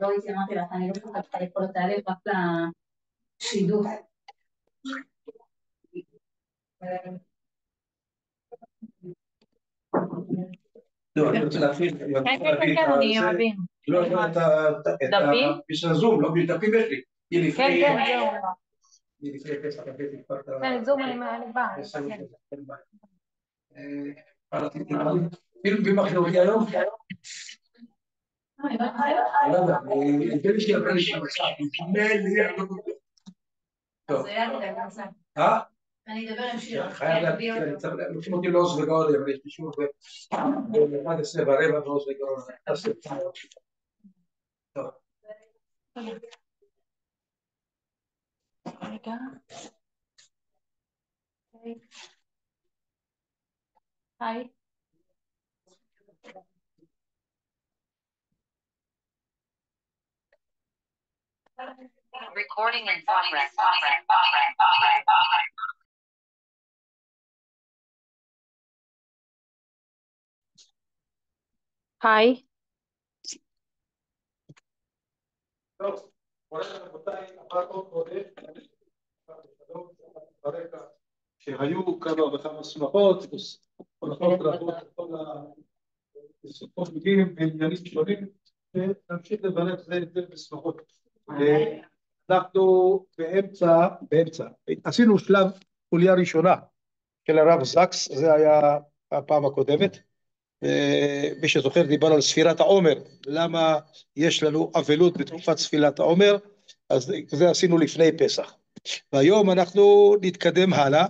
לא הייתי, אמרתי לך, אני לא שוכחת את כל התהליך, רק לשידוך. לא, אני רוצה להפעיל, כן, אני מבין. לא, את הזום, לא, דפים יש לי. כן, זהו. לפני פסח, כן, זום אני באה. מי מכין אותי היום? לא יודע, נדמה לי שיראה לי שמצא, טוב. אני אדבר עם שירה. חייב להגיד, אני צריך להכין אותי לעוז וגאוני, אבל יש לי שיעור ב-11:15 בעוז וגאוני. טוב. רגע. היי. Recording in progress. היי. טוב, רבותיי, עבר עוד חודש, ברקע שהיו כמה וכמה שמחות, הולכות רבות, כל הסופות מגיעים בעניינים שונים, ונמשיך לברך זה את זה בשמחות. אנחנו באמצע, עשינו שלב חוליה ראשונה של הרב זקס, זה היה הפעם הקודמת. מי שזוכר, דיברנו על ספירת העומר, למה יש לנו אבלות בתקופת ספירת העומר, אז זה עשינו לפני פסח. והיום אנחנו נתקדם הלאה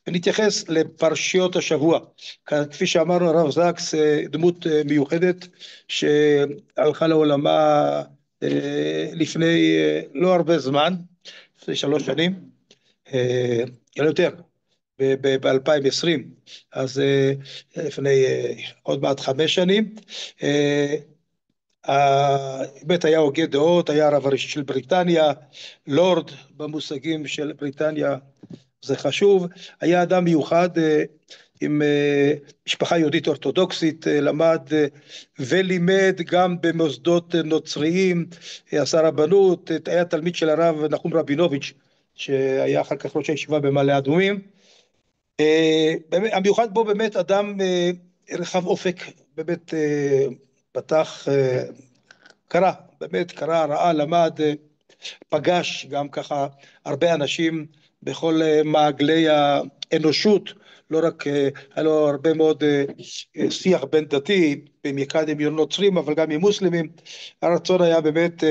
ונתייחס לפרשיות השבוע. כפי שאמרנו, הרב זקס דמות מיוחדת שהלכה לעולמה לפני לא הרבה זמן, לפני 3 שנים, יותר, ב-2020, אז לפני עוד מעט 5 שנים. באמת היה הוגה דעות, היה הרב הראשי של בריטניה, לורד במושגים של בריטניה, זה חשוב. היה אדם מיוחד עם משפחה יהודית אורתודוקסית, למד ולימד גם במוסדות נוצריים, עשה רבנות, היה תלמיד של הרב נחום רבינוביץ' שהיה אחר כך ראש הישיבה במעלה אדומים. המיוחד בו באמת אדם רחב אופק, באמת פתח, קרא, ראה, למד, פגש גם ככה הרבה אנשים בכל מעגלי האנושות, לא רק, היה לו הרבה מאוד שיח בין דתי, במיוחד עם נוצרים, אבל גם עם מוסלמים. הרצון היה באמת,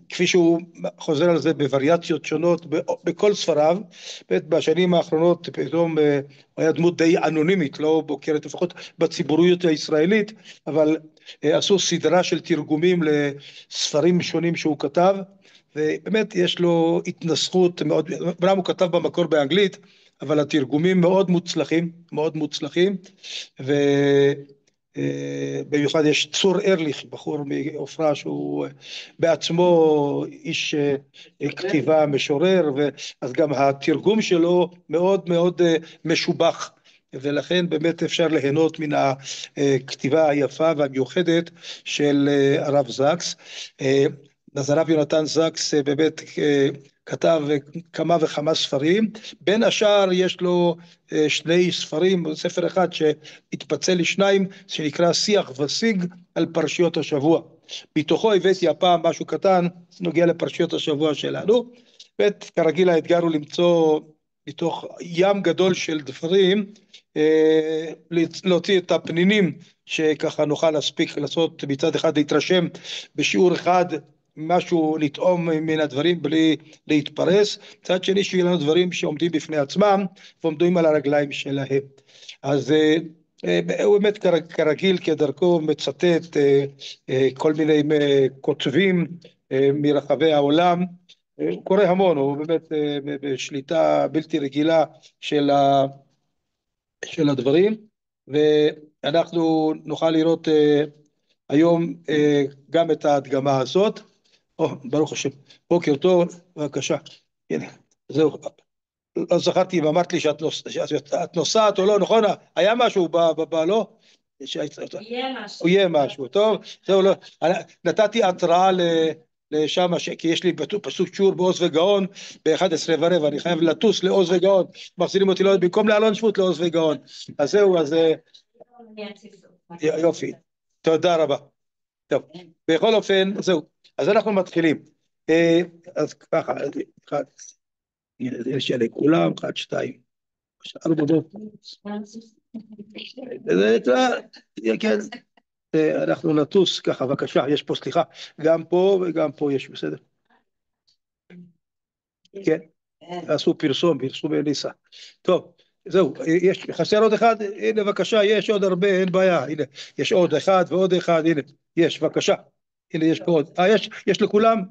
כפי שהוא חוזר על זה בווריאציות שונות, בכל ספריו, באמת בשנים האחרונות פתאום הוא היה דמות די אנונימית, לא בוקרת לפחות בציבוריות הישראלית, אבל עשו סדרה של תרגומים לספרים שונים שהוא כתב, ובאמת יש לו התנסחות מאוד, ברם הוא כתב במקור באנגלית, אבל התרגומים מאוד מוצלחים, ובמיוחד יש צור ארליך, בחור מעופרה שהוא בעצמו איש כתיבה, משורר, אז גם התרגום שלו מאוד מאוד משובח, ולכן באמת אפשר ליהנות מן הכתיבה היפה והמיוחדת של הרב זקס. אז הרב יונתן זקס באמת כתב כמה וכמה ספרים, בין השאר יש לו 2 ספרים, ספר אחד שהתפצל ל2, שנקרא שיח ושיג על פרשיות השבוע. בתוכו הבאתי הפעם משהו קטן, נוגע לפרשיות השבוע שלנו, באמת כרגיל האתגר הוא למצוא מתוך ים גדול של דברים, להוציא את הפנינים שככה נוכל להספיק לעשות, מצד אחד להתרשם בשיעור אחד, משהו לטעום מן הדברים בלי להתפרס, מצד שני שיהיו לנו דברים שעומדים בפני עצמם ועומדים על הרגליים שלהם. אז הוא באמת כרגיל כדרכו מצטט כל מיני כותבים מרחבי העולם, הוא קורא המון, הוא באמת בשליטה בלתי רגילה של הדברים, ואנחנו נוכל לראות היום גם את ההדגמה הזאת. ברוך השם, בוקר טוב, בבקשה. הנה, זהו, לא זכרתי אם אמרת לי שאת נוסעת או לא, נכון? היה משהו לא? הוא יהיה משהו, טוב, זהו, לא, נתתי התראה לשם, כי יש לי פסוק שיעור בעוז וגאון ב-11:15, אני חייב לטוס לעוז וגאון, מחזירים אותי במקום לאלון שבות לעוז וגאון, אז זהו, אז יופי, תודה רבה. טוב, בכל אופן, זהו, אז אנחנו מתחילים, אז ככה, אחד, יש לי כולם, 1, 2, 4, כן, אנחנו נטוס ככה, בבקשה, יש פה, סליחה, גם פה וגם פה יש, בסדר? כן, עשו פרסום אליסה. טוב, זהו, חסר עוד אחד? הנה, בבקשה, יש עוד הרבה, אין בעיה, הנה, יש עוד אחד ועוד אחד, הנה, יש, בבקשה. הנה, יש פה עוד. יש לכולם?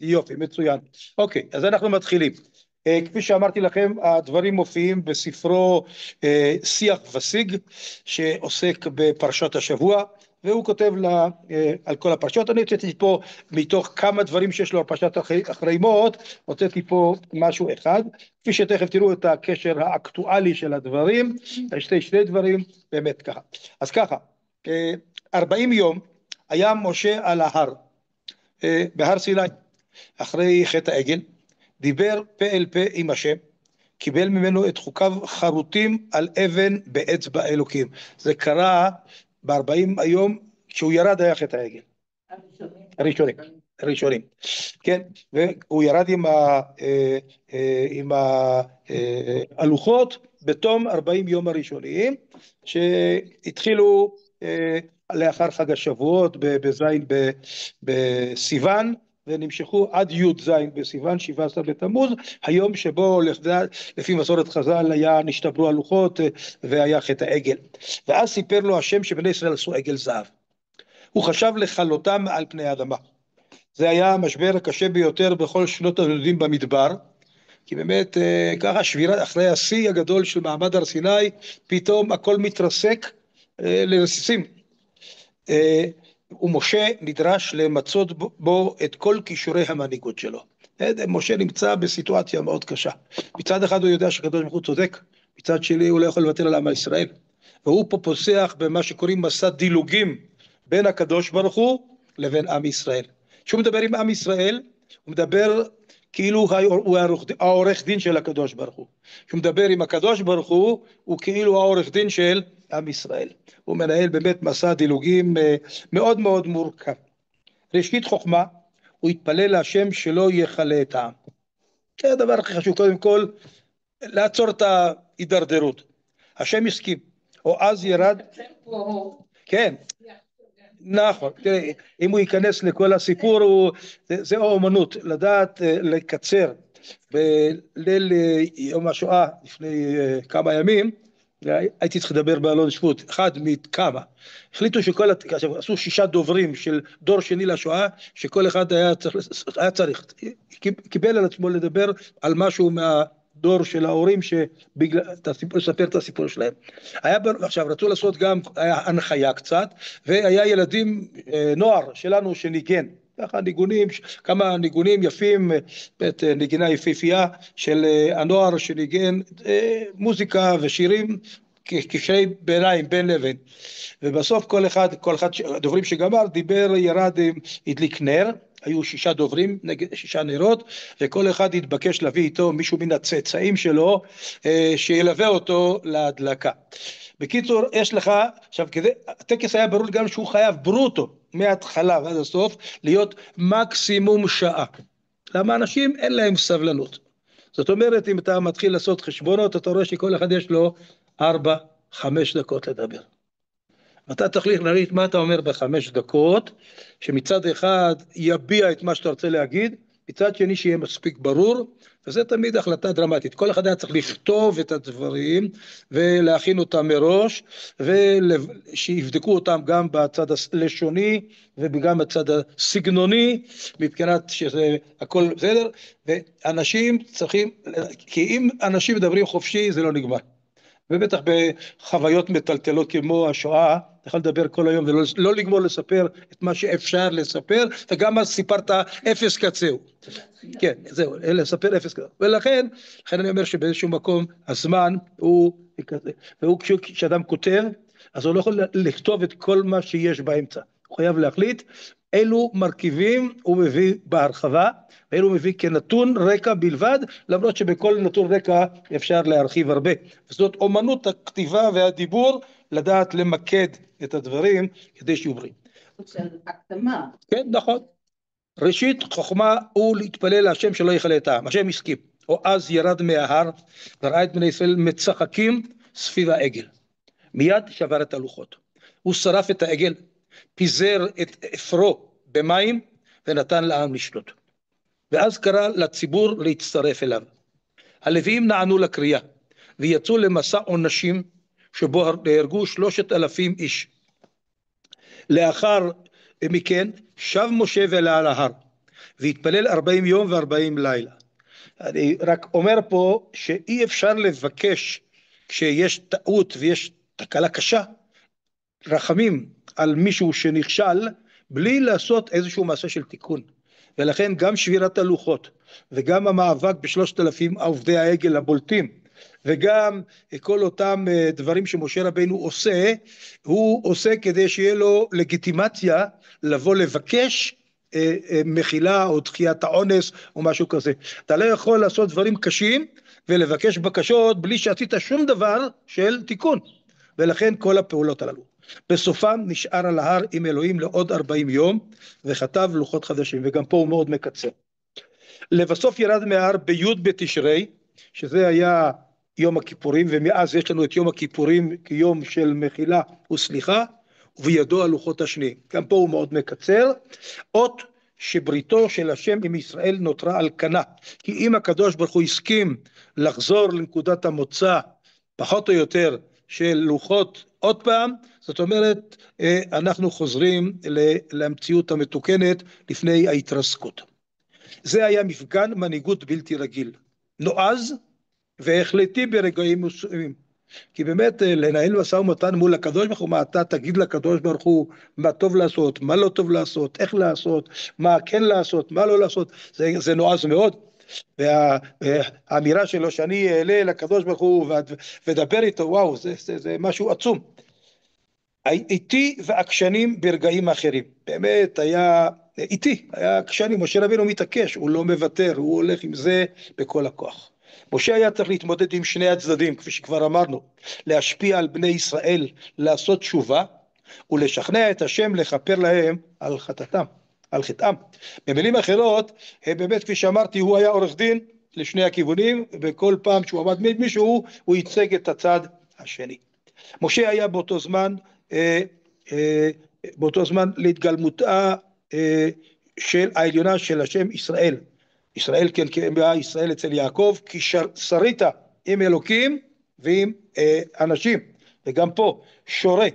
יופי, מצוין. אוקיי, אז אנחנו מתחילים. כפי שאמרתי לכם, הדברים מופיעים בספרו שיח ושיג, שעוסק בפרשת השבוע, והוא כותב על כל הפרשות. אני הוצאתי פה מתוך כמה דברים שיש לו על פרשת אחרי מות, הוצאתי פה משהו אחד, כפי שתכף תראו את הקשר האקטואלי של הדברים, שני דברים באמת ככה. אז ככה, 40 יום היה משה על ההר, בהר סיני, אחרי חטא העגל, דיבר פה אל פה עם השם, קיבל ממנו את חוקיו חרוטים על אבן באצבע אלוקים. זה קרה ב-40 היום, כשהוא ירד היה חטא העגל. הראשונים. כן, והוא ירד עם הלוחות בתום 40 יום הראשונים, שהתחילו לאחר חג השבועות בזין בסיוון, ונמשכו עד י' זין בסיוון, 17 בתמוז, היום שבו לפי מסורת חז"ל נשתברו הלוחות והיה חטא העגל. ואז סיפר לו השם שבני ישראל עשו עגל זהב. הוא חשב לכלותם על פני האדמה. זה היה המשבר הקשה ביותר בכל שנות היהודים במדבר, כי באמת ככה שבירה, אחרי השיא הגדול של מעמד הר סיני, פתאום הכל מתרסק לרסיסים. ומשה נדרש למצות בו את כל כישורי המנהיגות שלו. משה נמצא בסיטואציה מאוד קשה. מצד אחד הוא יודע שהקדוש ברוך הוא צודק, מצד שני הוא לא יכול לוותר על עם ישראל. והוא פה פוסח במה שקוראים מסע דילוגים בין הקדוש ברוך הוא לבין עם ישראל. כשהוא מדבר עם עם ישראל, הוא מדבר כאילו הוא העורך דין של הקדוש ברוך הוא. כשהוא מדבר עם הקדוש ברוך הוא כאילו העורך דין של עם ישראל. הוא מנהל באמת מסע דילוגים מאוד מאוד מורכב. ראשית חוכמה, הוא התפלל להשם שלא יחלה את העם. זה הדבר הכי חשוב, קודם כל, לעצור את ההידרדרות. השם הסכים, או אז ירד, כן, נכון, תראה, אם הוא ייכנס לכל הסיפור, זה אומנות, לדעת לקצר. בליל יום השואה, לפני כמה ימים, הייתי צריך לדבר באלון שבות, אחד מכמה. החליטו עשו 6 דוברים של דור שני לשואה, שכל אחד היה צריך, קיבל על עצמו לדבר על משהו מהדור של ההורים, לספר את הסיפור שלהם. עכשיו, רצו לעשות גם הנחיה קצת, והיה ילדים, נוער שלנו שניגן. ככה ניגונים, כמה ניגונים יפים, נגינה יפיפייה של הנוער שניגן מוזיקה ושירים קשרי ביניים בין לבין. ובסוף כל אחד דוברים שגמר דיבר, ירד, הדליק נר, היו 6 דוברים, 6 נרות, וכל אחד התבקש להביא איתו מישהו מן הצאצאים שלו, שילווה אותו להדלקה. בקיצור, יש לך, עכשיו, הטקס היה ברור גם שהוא חייב ברוטו, מההתחלה ועד הסוף, להיות מקסימום שעה. למה אנשים אין להם סבלנות. זאת אומרת, אם אתה מתחיל לעשות חשבונות, אתה רואה שכל אחד יש לו 4-5 דקות לדבר. אתה תחליט להגיד מה אתה אומר ב5 דקות, שמצד אחד יביע את מה שאתה רוצה להגיד, מצד שני שיהיה מספיק ברור, וזה תמיד החלטה דרמטית. כל אחד היה צריך לכתוב את הדברים, ולהכין אותם מראש, ושיבדקו אותם גם בצד הלשוני, וגם בצד הסגנוני, מבחינת שזה הכל בסדר, ואנשים צריכים, כי אם אנשים מדברים חופשי, זה לא נגמר. ובטח בחוויות מטלטלות כמו השואה, אתה יכול לדבר כל היום ולא לגמור לספר את מה שאפשר לספר, וגם אז סיפרת 0 קצהו. כן, זהו, לספר 0 קצהו. ולכן אני אומר שבאיזשהו מקום הזמן הוא, כשאדם כותב, אז הוא לא יכול לכתוב את כל מה שיש באמצע. הוא חייב להחליט אילו מרכיבים הוא מביא בהרחבה, ואילו הוא מביא כנתון רקע בלבד, למרות שבכל נתון רקע אפשר להרחיב הרבה. וזאת אומנות הכתיבה והדיבור, לדעת למקד את הדברים כדי שיהיו בריאים. של הקדמה. כן, נכון. ראשית חוכמה הוא להתפלל להשם שלא יכלה את העם. השם הסכים. או אז ירד מההר וראה את בני ישראל מצחקים סביב העגל. מיד שבר את הלוחות. הוא שרף את העגל, פיזר את אפרו במים ונתן לעם לשלוט. ואז קרא לציבור להצטרף אליו. הלוויים נענו לקריאה ויצאו למסע עונשים שבו נהרגו 3,000 איש. לאחר מכן שב משה ועלה על ההר והתפלל 40 יום ו40 לילה. אני רק אומר פה שאי אפשר לבקש כשיש טעות ויש תקלה קשה רחמים על מישהו שנכשל בלי לעשות איזשהו מעשה של תיקון. ולכן גם שבירת הלוחות וגם המאבק ב3,000 עובדי העגל הבולטים וגם כל אותם דברים שמשה רבינו עושה, הוא עושה כדי שיהיה לו לגיטימציה לבוא לבקש מחילה או דחיית העונש או משהו כזה. אתה לא יכול לעשות דברים קשים ולבקש בקשות בלי שעשית שום דבר של תיקון. ולכן כל הפעולות הללו. בסופם נשאר על ההר עם אלוהים לעוד 40 יום וכתב לוחות חדשים, וגם פה הוא מאוד מקצר. לבסוף ירד מההר בי' בתשרי, שזה היה יום הכיפורים, ומאז יש לנו את יום הכיפורים כיום של מחילה וסליחה, ובידו הלוחות השניים. גם פה הוא מאוד מקצר. אות שבריתו של השם עם ישראל נותרה על כנה, כי אם הקדוש ברוך הוא הסכים לחזור לנקודת המוצא פחות או יותר של לוחות עוד פעם, זאת אומרת אנחנו חוזרים למציאות המתוקנת לפני ההתרסקות. זה היה מפגן מנהיגות בלתי רגיל, נועז והחלטי ברגעים מסוימים, כי באמת לנהל משא ומתן מול הקדוש ברוך הוא, מה אתה תגיד לקדוש ברוך הוא מה טוב לעשות, מה לא טוב לעשות, איך לעשות, מה כן לעשות, מה לא לעשות, זה נועז מאוד. והאמירה שלו שאני אעלה לקדוש ברוך הוא ודבר איתו, וואו, זה משהו עצום. איתי ועקשנים ברגעים אחרים, באמת היה איתי, היה עקשנים, משה רבינו מתעקש, הוא לא מוותר, הוא הולך עם זה בכל הכוח. משה היה צריך להתמודד עם שני הצדדים, כפי שכבר אמרנו, להשפיע על בני ישראל, לעשות תשובה, ולשכנע את השם לכפר להם על חטאתם, על חטאם. במילים אחרות, באמת כפי שאמרתי, הוא היה עורך דין לשני הכיוונים, וכל פעם שהוא עמד מישהו, הוא ייצג את הצד השני. משה היה באותו זמן להתגלמותה של העליונה של השם ישראל. ישראל כן קראה ישראל אצל יעקב, כי שרית עם אלוקים ועם אנשים. וגם פה שורה,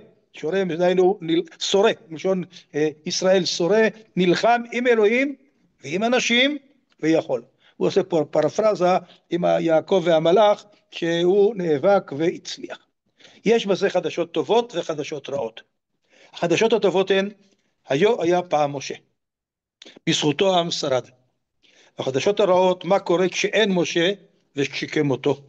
דהיינו שורה, מלשון ישראל שורה, נלחם עם אלוהים ועם אנשים ויכול. הוא עושה פה פרפרזה עם יעקב והמלאך שהוא נאבק והצליח. יש בזה חדשות טובות וחדשות רעות. החדשות הטובות הן, היה פעם משה. בזכותו העם שרד. החדשות הרעות, מה קורה כשאין משה וכשכמותו.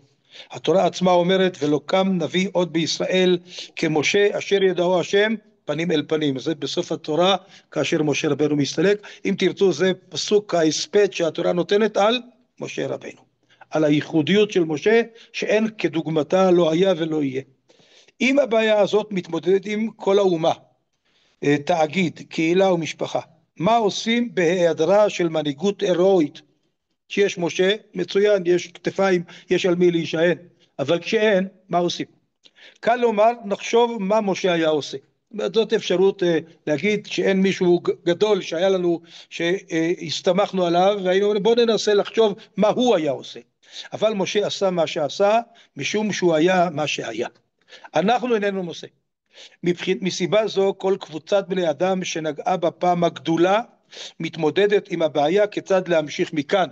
התורה עצמה אומרת, ולא קם נביא עוד בישראל כמשה אשר ידעו השם פנים אל פנים. זה בסוף התורה כאשר משה רבינו מסתלק. אם תרצו זה פסוק ההספד שהתורה נותנת על משה רבינו. על הייחודיות של משה שאין כדוגמתה לא היה ולא יהיה. עם הבעיה הזאת מתמודדת עם כל האומה, תאגיד, קהילה ומשפחה. מה עושים בהיעדרה של מנהיגות הירואית? שיש משה, מצוין, יש כתפיים, יש על מי להישען, אבל כשאין, מה עושים? קל לומר, נחשוב מה משה היה עושה. זאת אפשרות להגיד שאין מישהו גדול שהיה לנו, שהסתמכנו עליו, והיינו אומרים, בוא ננסה לחשוב מה הוא היה עושה. אבל משה עשה מה שעשה, משום שהוא היה מה שהיה. אנחנו איננו משה. מסיבה זו כל קבוצת בני אדם שנגעה בפעם הגדולה מתמודדת עם הבעיה כיצד להמשיך מכאן.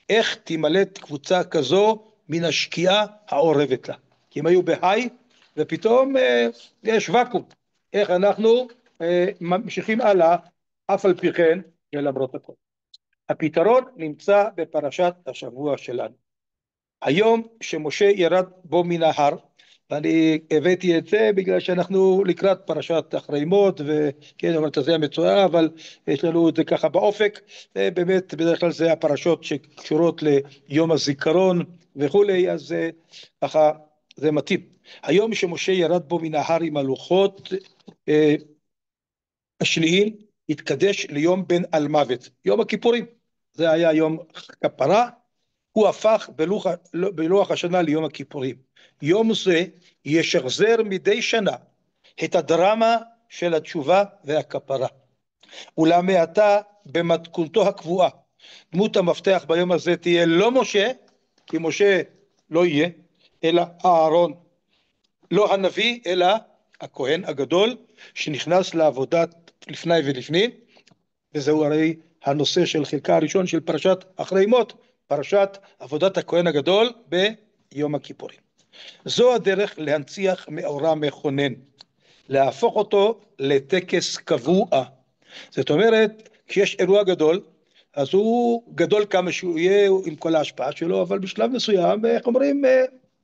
איך תימלט קבוצה כזו מן השקיעה העורבת לה. כי הם היו בהיי ופתאום יש וקום. איך אנחנו ממשיכים הלאה אף על פי כן ולמרות הכל. הפתרון נמצא בפרשת השבוע שלנו. היום שמשה ירד בו מן ההר ואני הבאתי את זה בגלל שאנחנו לקראת פרשת אחרי מות, וכן, אומרת, זה המצורע, אבל יש לנו את זה ככה באופק, ובאמת בדרך כלל זה הפרשות שקשורות ליום הזיכרון וכולי, אז ככה זה מתאים. היום שמשה ירד בו מן ההר עם הלוחות השניים, התקדש ליום בן על מוות, יום הכיפורים, זה היה יום כפרה, הוא הפך בלוח השנה ליום הכיפורים. יום זה ישחזר מדי שנה את הדרמה של התשובה והכפרה. אולם מעתה במתכונתו הקבועה, דמות המפתח ביום הזה תהיה לא משה, כי משה לא יהיה, אלא אהרון, לא הנביא, אלא הכהן הגדול, שנכנס לעבודת לפני ולפנים, וזהו הרי הנושא של חלקה הראשון של פרשת אחרי מות, פרשת עבודת הכהן הגדול ביום הכיפורים. זו הדרך להנציח מאורע מכונן, להפוך אותו לטקס קבוע. זאת אומרת, כשיש אירוע גדול, אז הוא גדול כמה שהוא יהיה עם כל ההשפעה שלו, אבל בשלב מסוים, איך אומרים,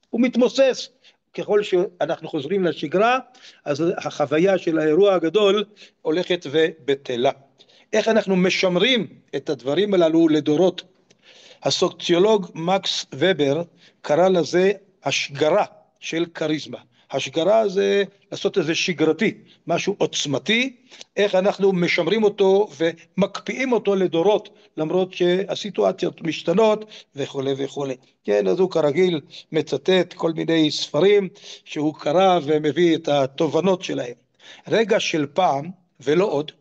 הוא מתמוסס. ככל שאנחנו חוזרים לשגרה, אז החוויה של האירוע הגדול הולכת ובטלה. איך אנחנו משמרים את הדברים הללו לדורות? הסוציולוג מקס ובר קרא לזה השגרה של כריזמה. השגרה זה לעשות איזה שגרתי, משהו עוצמתי, איך אנחנו משמרים אותו ומקפיאים אותו לדורות, למרות שהסיטואציות משתנות וכו' וכו'. כן, אז הוא כרגיל מצטט כל מיני ספרים שהוא קרא ומביא את התובנות שלהם. רגע של פעם ולא עוד,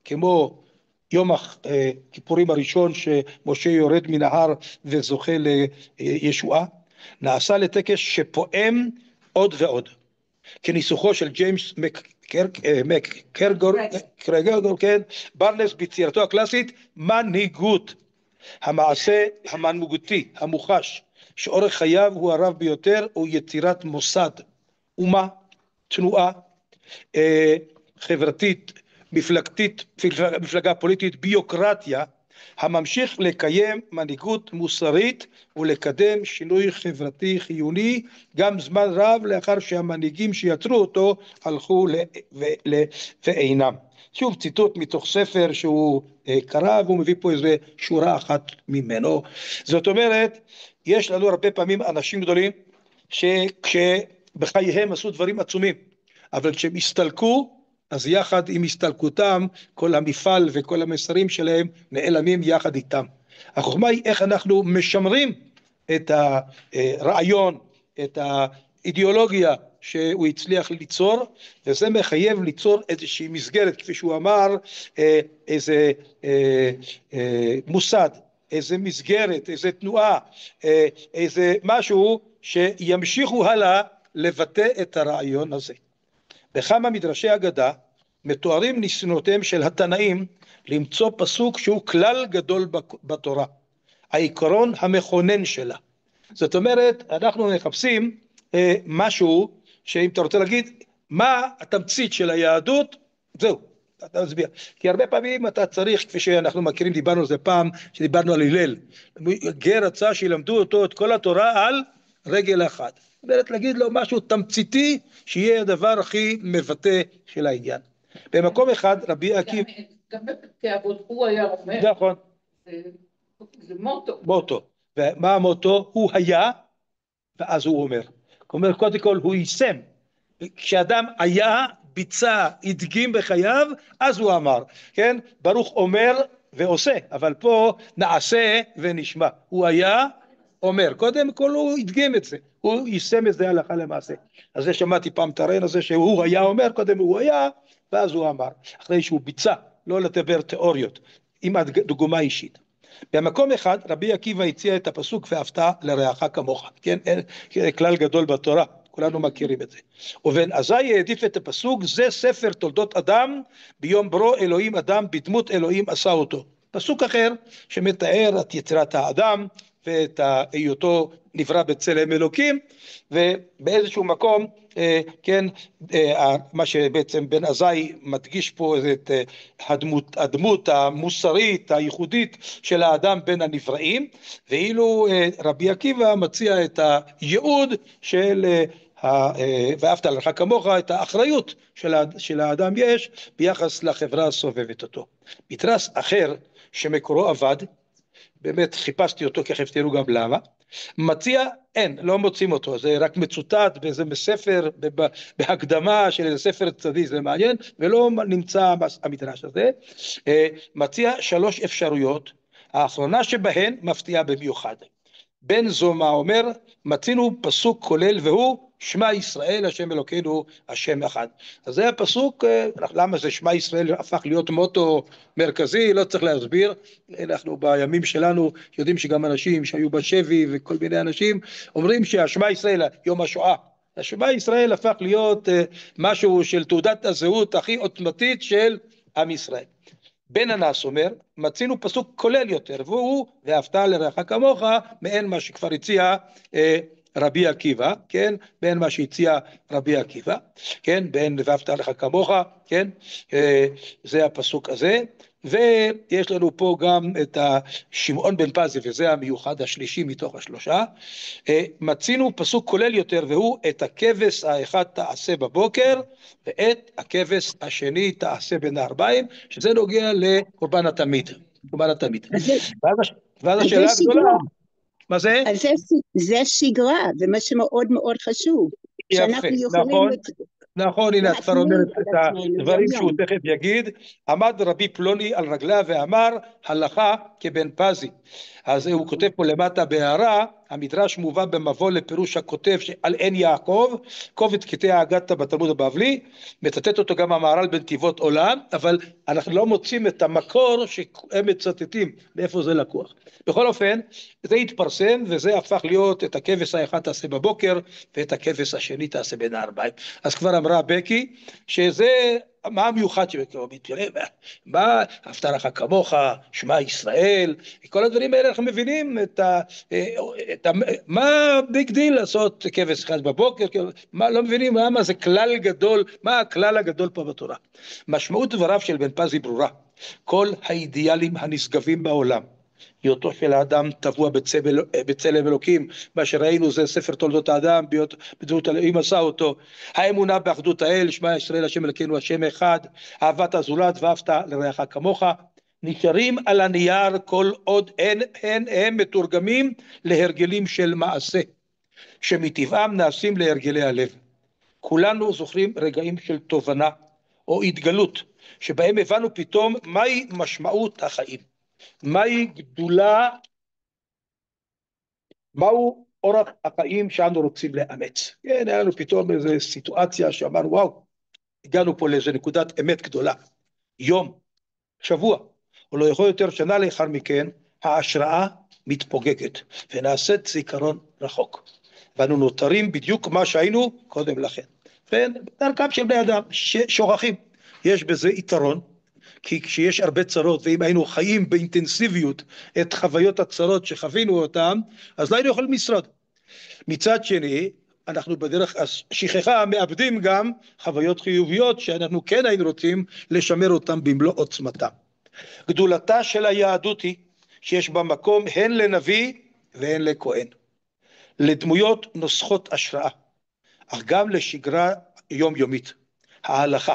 כמו יום הכיפורים הראשון שמשה יורד מן ההר וזוכה לישועה, נעשה לטקס שפועם עוד ועוד. כניסוחו של ג'יימס מקרגור, כן, ברנס ביצירתו הקלאסית, מנהיגות. המעשה המנהיגותי, המוחש, שאורך חייו הוא הרב ביותר, הוא יצירת מוסד, אומה, תנועה, חברתית, מפלגתית, מפלגה פוליטית, ביוקרטיה, הממשיך לקיים מנהיגות מוסרית ולקדם שינוי חברתי חיוני גם זמן רב לאחר שהמנהיגים שיצרו אותו הלכו ואינם. שוב ציטוט מתוך ספר שהוא קרא, והוא מביא פה איזה שורה אחת ממנו. זאת אומרת, יש לנו הרבה פעמים אנשים גדולים שכשבחייהם עשו דברים עצומים, אבל כשהם הסתלקו, אז יחד עם הסתלקותם, כל המפעל וכל המסרים שלהם נעלמים יחד איתם. החוכמה היא איך אנחנו משמרים את הרעיון, את האידיאולוגיה שהוא הצליח ליצור, וזה מחייב ליצור איזושהי מסגרת, כפי שהוא אמר, איזה מוסד, איזה מסגרת, איזה תנועה, איזה משהו שימשיכו הלאה לבטא את הרעיון הזה. בכמה מדרשי אגדה מתוארים ניסיונותיהם של התנאים למצוא פסוק שהוא כלל גדול בתורה, העיקרון המכונן שלה. זאת אומרת, אנחנו מחפשים משהו שאם אתה רוצה להגיד מה התמצית של היהדות, זהו, אתה מסביר. כי הרבה פעמים אתה צריך, כפי שאנחנו מכירים, דיברנו על זה פעם, שדיברנו על הלל. גר רצה שילמדו אותו את כל התורה על רגל אחת. זאת אומרת, להגיד לו משהו תמציתי, שיהיה הדבר הכי מבטא של העניין. במקום אחד, רבי עקיבא... גם בפרקי אבות הוא היה אומר... נכון. זה מוטו. מוטו. ומה המוטו? הוא היה, ואז הוא אומר. כלומר, קודם כל הוא יישם. כשאדם היה, ביצע, הדגים בחייו, אז הוא אמר. כן? ברוך אומר ועושה, אבל פה נעשה ונשמע. הוא היה... אומר, קודם כל הוא הדגים את זה, הוא יישם את זה הלכה למעשה. אז זה שמעתי פעם את הרעיון הזה שהוא היה אומר, קודם הוא היה, ואז הוא אמר, אחרי שהוא ביצע, לא לדבר תיאוריות, עם דוגמה אישית. במקום אחד, רבי עקיבא הציע את הפסוק, ואהבת לרעך כמוך, כן, כלל גדול בתורה, כולנו מכירים את זה. ובן עזאי העדיף את הפסוק, זה ספר תולדות אדם, ביום ברו אלוהים אדם, בדמות אלוהים עשה אותו. פסוק אחר שמתאר את יצירת האדם, ואת היותו נברא בצלם אלוקים, ובאיזשהו מקום, כן, מה שבעצם בן עזאי מדגיש פה את הדמות המוסרית, הייחודית של האדם בין הנבראים, ואילו רבי עקיבא מציע את הייעוד של ואהבת לרעך כמוך, את האחריות של האדם יש ביחס לחברה הסובבת אותו. מדרש אחר שמקורו אבד, באמת חיפשתי אותו, ככה תראו גם למה, מציע, אין, לא מוצאים אותו, זה רק מצוטט באיזה ספר, בהקדמה של איזה ספר צדדי, זה מעניין, ולא נמצא המדרש הזה. מציע 3 אפשרויות, האחרונה שבהן מפתיעה במיוחד. בן זומא אומר, מצינו פסוק כולל והוא שמע ישראל השם אלוקינו השם אחד. אז זה הפסוק, למה זה שמע ישראל הפך להיות מוטו מרכזי, לא צריך להסביר, אנחנו בימים שלנו יודעים שגם אנשים שהיו בשבי וכל מיני אנשים אומרים שהשמע ישראל, יום השואה, השמע ישראל הפך להיות משהו של תעודת הזהות הכי עוצמתית של עם ישראל. בן הנס אומר, מצינו פסוק כולל יותר, והוא ואהבת לרעך כמוך, מעין מה שכבר הציע רבי עקיבא, כן, בין מה שהציע רבי עקיבא, כן, בין ואהבת לרעך כמוך, כן, זה הפסוק הזה. ויש לנו פה גם את שמעון בן פזי, וזה המיוחד השלישי מתוך השלושה. מצינו פסוק כולל יותר, והוא את הכבש האחד תעשה בבוקר, ואת הכבש השני תעשה בין הערביים, שזה נוגע לקורבן התמיד. קורבן התמיד. ואז השאלה הגדולה, מה זה? אז זה שגרה, זה מה שמאוד מאוד חשוב. יפה, נכון. נכון, הנה את כבר אומרת את הדברים שהוא תכף יגיד. עמד רבי פלוני על רגליו ואמר, הלכה כבן פזי. אז הוא כותב פה למטה בהערה, המדרש מובא במבוא לפירוש הכותב על עין יעקב, קובץ קטעי האגדה בתלמוד הבבלי, מצטט אותו גם המהר"ל בנתיבות עולם, אבל אנחנו לא מוצאים את המקור שהם מצטטים, מאיפה זה לקוח. בכל אופן, זה התפרסם, וזה הפך להיות את הכבש האחד תעשה בבוקר, ואת הכבש השני תעשה בין הערביים. אז כבר אמרה בקי, שזה, מה המיוחד שבקרוב מתפלא, מה, אהבת לרעך כמוך, שמע ישראל, כל הדברים האלה אנחנו מבינים מה ביג דיל לעשות כבש אחד בבוקר, לא מבינים מה זה כלל גדול, מה הכלל הגדול פה בתורה. משמעות דבריו של בן פזי ברורה, כל האידיאלים הנשגבים בעולם, היותו של האדם טבוע בצלם אלוקים, מה שראינו זה ספר תולדות האדם, בדמות אלוהים עשה אותו, האמונה באחדות האל, שמע ישראל השם אלוקינו השם אחד, אהבת הזולת ואהבת לרעך כמוך, נשארים על הנייר כל עוד הם מתורגמים להרגלים של מעשה, שמטבעם נעשים להרגלי הלב. כולנו זוכרים רגעים של תובנה או התגלות, שבהם הבנו פתאום מהי משמעות החיים. מהי גדולה, מהו אורח החיים שאנו רוצים לאמץ. כן, היה לנו פתאום איזו סיטואציה שאמרנו, וואו, הגענו פה לאיזו נקודת אמת גדולה. יום, שבוע, או לא יכול יותר שנה לאחר מכן, ההשראה מתפוגגת, ונעשית זיכרון רחוק. ואנו נותרים בדיוק מה שהיינו קודם לכן. ודרכם של בני אדם, שוכחים. יש בזה יתרון, כי כשיש הרבה צרות, ואם היינו חיים באינטנסיביות את חוויות הצרות שחווינו אותם, אז לא היינו יכולים לשרוד. מצד שני, אנחנו בדרך השכחה מאבדים גם חוויות חיוביות, שאנחנו כן היינו רוצים לשמר אותם במלוא עוצמתם. גדולתה של היהדות היא שיש בה מקום הן לנביא והן לכהן, לדמויות נוסחות השראה, אך גם לשגרה יומיומית, ההלכה,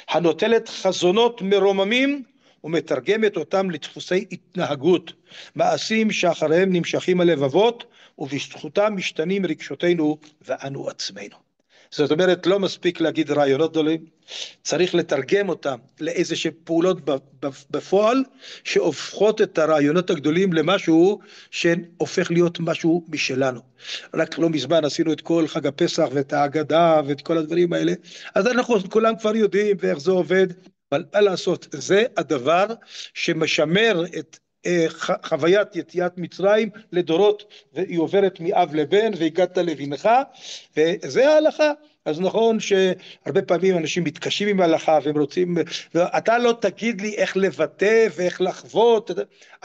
הנוטלת חזונות מרוממים ומתרגמת אותם לדפוסי התנהגות, מעשים שאחריהם נמשכים הלבבות ובזכותם משתנים רגשותינו ואנו עצמנו. זאת אומרת, לא מספיק להגיד רעיונות גדולים, צריך לתרגם אותם לאיזושהי פעולות בפועל שהופכות את הרעיונות הגדולים למשהו שהופך להיות משהו משלנו. רק לא מזמן עשינו את כל חג הפסח ואת ההגדה ואת כל הדברים האלה, אז אנחנו כולם כבר יודעים ואיך זה עובד, אבל מה לעשות, זה הדבר שמשמר את חוויית יציאת מצרים לדורות, והיא עוברת מאב לבן והגעת לבנך, וזה ההלכה. אז נכון שהרבה פעמים אנשים מתקשים עם ההלכה והם רוצים, אתה לא תגיד לי איך לבטא ואיך לחוות,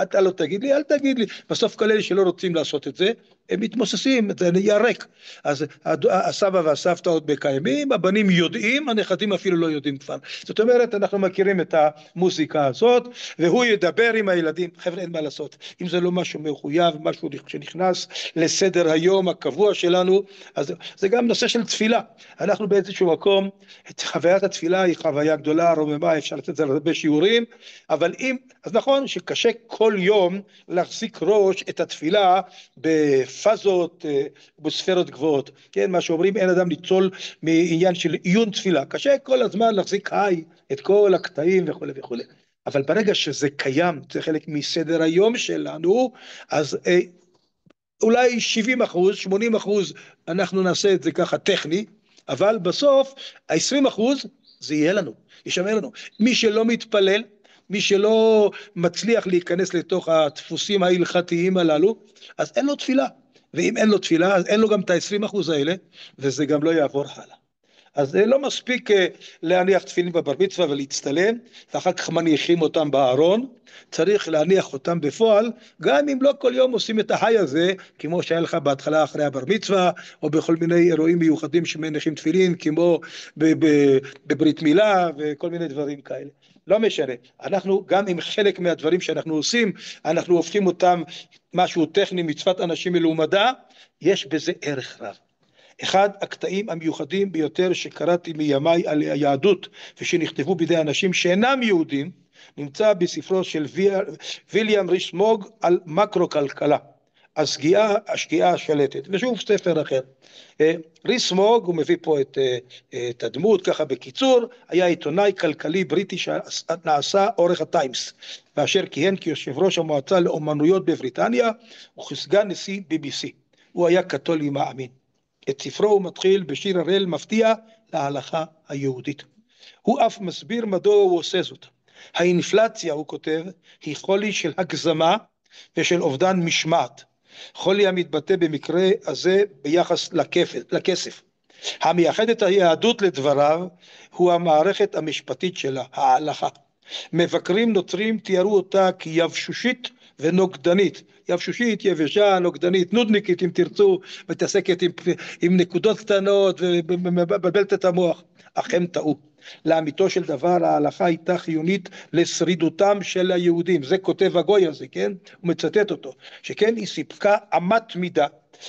אתה לא תגיד לי, אל תגיד לי. בסוף כל אלה שלא רוצים לעשות את זה, הם מתמוססים, זה נהיה ריק. אז הסבא והסבתא עוד מקיימים, הבנים יודעים, הנכדים אפילו לא יודעים כבר. זאת אומרת, אנחנו מכירים את המוזיקה הזאת, והוא ידבר עם הילדים. חבר'ה, אין מה לעשות. אם זה לא משהו מחויב, משהו שנכנס לסדר היום הקבוע שלנו, אז זה גם נושא של תפילה. אנחנו באיזשהו מקום, את חוויית התפילה היא חוויה גדולה, רוממה, אפשר לתת את זה הרבה שיעורים, אבל אז נכון שקשה כל יום להחזיק ראש את התפילה בפאזות, בספרות גבוהות, כן, מה שאומרים, אין אדם ניצול מעניין של עיון תפילה, קשה כל הזמן להחזיק את כל הקטעים וכו' וכו'. אבל ברגע שזה קיים, זה חלק מסדר היום שלנו, אז אולי 70%, 80% אנחנו נעשה את זה ככה טכני, אבל בסוף 20% זה יהיה לנו, ישמר לנו. מי שלא מתפלל, מי שלא מצליח להיכנס לתוך הדפוסים ההלכתיים הללו, אז אין לו תפילה. ואם אין לו תפילה, אז אין לו גם את ה-20% האלה, וזה גם לא יעבור הלאה. אז לא מספיק להניח תפילין בבר מצווה ולהצטלם, ואחר כך מניחים אותם בארון, צריך להניח אותם בפועל, גם אם לא כל יום עושים את החי הזה, כמו שהיה לך בהתחלה אחרי הבר מצווה, או בכל מיני אירועים מיוחדים שמניחים תפילין, כמו בברית מילה, וכל מיני דברים כאלה. לא משנה, אנחנו גם עם חלק מהדברים שאנחנו עושים, אנחנו הופכים אותם משהו טכני מצוות אנשים מלומדה, יש בזה ערך רב. אחד הקטעים המיוחדים ביותר שקראתי מימיי על היהדות ושנכתבו בידי אנשים שאינם יהודים, נמצא בספרו של ויליאם ריס-מוג על מקרו-כלכלה, השגיאה השלטת, ושוב ספר אחר. ריס-מוג, הוא מביא פה את הדמות ככה בקיצור, היה עיתונאי כלכלי בריטי שנעשה עורך הטיימס, ואשר כיהן כיושב ראש המועצה לאומנויות בבריטניה וכסגן נשיא BBC. הוא היה קתולי מאמין. את ספרו הוא מתחיל בשיר הראל מפתיע להלכה היהודית. הוא אף מסביר מדוע הוא עושה זאת. האינפלציה, הוא כותב, היא חולי של הגזמה ושל אובדן משמעת. חולי המתבטא במקרה הזה ביחס לכסף. המייחד את היהדות לדבריו הוא המערכת המשפטית שלה, ההלכה. מבקרים נוצרים תיארו אותה כיבשושית ונוגדנית. יבשושית, יבשה, נוגדנית, נודניקית אם תרצו, מתעסקת עם נקודות קטנות ומבלבלת את המוח. אך הם טעו. לאמיתו של דבר ההלכה הייתה חיונית לשרידותם של היהודים. זה כותב הגוי הזה, כן? הוא מצטט אותו. שכן היא סיפקה אמת מידה,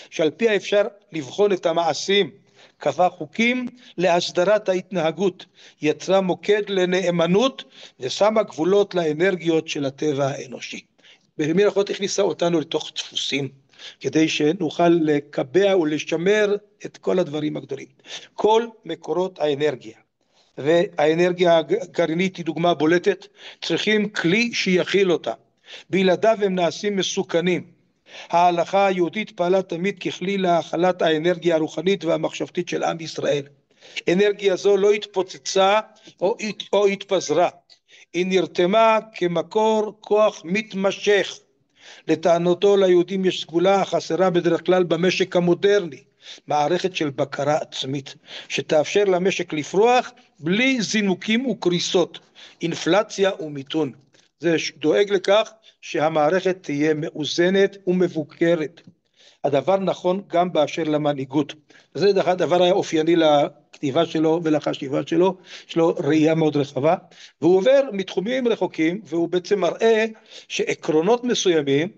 שעל פיה אפשר לבחון את המעשים, קבע חוקים להסדרת ההתנהגות, יצרה מוקד לנאמנות ושמה גבולות לאנרגיות של הטבע האנושי. במילים אחרות הכניסה אותנו לתוך דפוסים, כדי שנוכל לקבע ולשמר את כל הדברים הגדולים. כל מקורות האנרגיה, והאנרגיה הגרעינית היא דוגמה בולטת, צריכים כלי שיכיל אותה. בלעדיו הם נעשים מסוכנים. ההלכה היהודית פעלה תמיד ככלי להכלת האנרגיה הרוחנית והמחשבתית של עם ישראל. אנרגיה זו לא התפוצצה או התפזרה. היא נרתמה כמקור כוח מתמשך. לטענתו ליהודים יש סגולה החסרה בדרך כלל במשק המודרני, מערכת של בקרה עצמית, שתאפשר למשק לפרוח בלי זינוקים וקריסות, אינפלציה ומיתון. זה דואג לכך שהמערכת תהיה מאוזנת ומבוקרת. הדבר נכון גם באשר למנהיגות. זה הדבר האופייני לכתיבה שלו ולחשיבה שלו, יש לו ראייה מאוד רחבה, והוא עובר מתחומים רחוקים, והוא בעצם מראה שעקרונות מסוימים,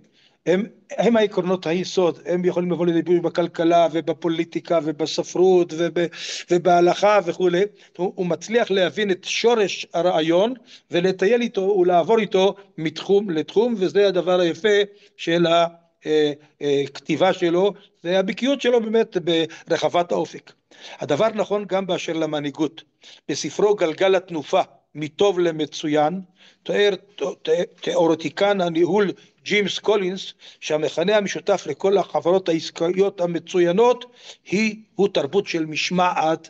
הם העקרונות היסוד, הם יכולים לבוא לידי בכלכלה ובפוליטיקה ובספרות ובהלכה וכו'. הוא מצליח להבין את שורש הרעיון ולטייל איתו ולעבור איתו מתחום לתחום, וזה הדבר היפה של הכתיבה שלו, זה הבקיאות שלו באמת ברחבת האופק. הדבר נכון גם באשר למנהיגות. בספרו גלגל התנופה, מטוב למצוין, תואר תיאורטיקן הניהול ג'יימס קולינס, שהמכנה המשותף לכל החברות העסקיות המצוינות הוא תרבות של משמעת.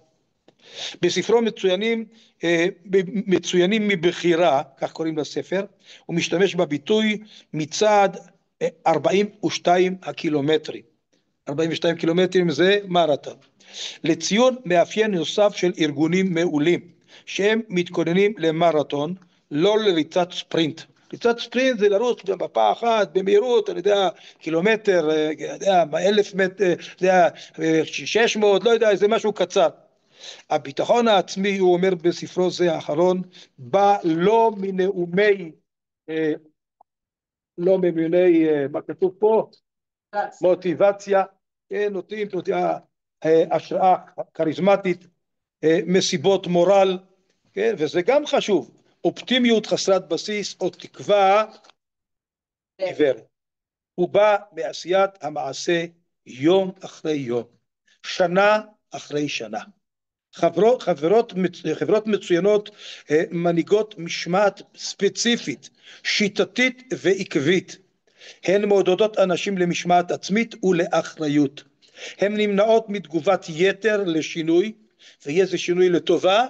בספרו מצוינים מבחירה, כך קוראים לספר, הוא משתמש בביטוי מצעד 42 הקילומטרים. 42 קילומטרים זה מרתון. לציון מאפיין נוסף של ארגונים מעולים, שהם מתכוננים למרתון, לא לריצת ספרינט. ריצת ספרינט זה לרוץ במפה אחת, במהירות, אני יודע, קילומטר, אני יודע, 1,000 מטר, 600, לא יודע, זה משהו קצר. הביטחון העצמי, הוא אומר בספרו זה האחרון, בא לא מנאומי, מה כתוב פה? מוטיבציה, נותנים השראה כריזמטית, מסיבות מורל, וזה גם חשוב, אופטימיות חסרת בסיס או תקווה עיוורת. הוא בא מעשיית המעשה יום אחרי יום, שנה אחרי שנה. חברות מצוינות מנהיגות משמעת ספציפית, שיטתית ועקבית. הן מעודדות אנשים למשמעת עצמית ולאחריות. הן נמנעות מתגובת יתר לשינוי, ויהיה זה שינוי לטובה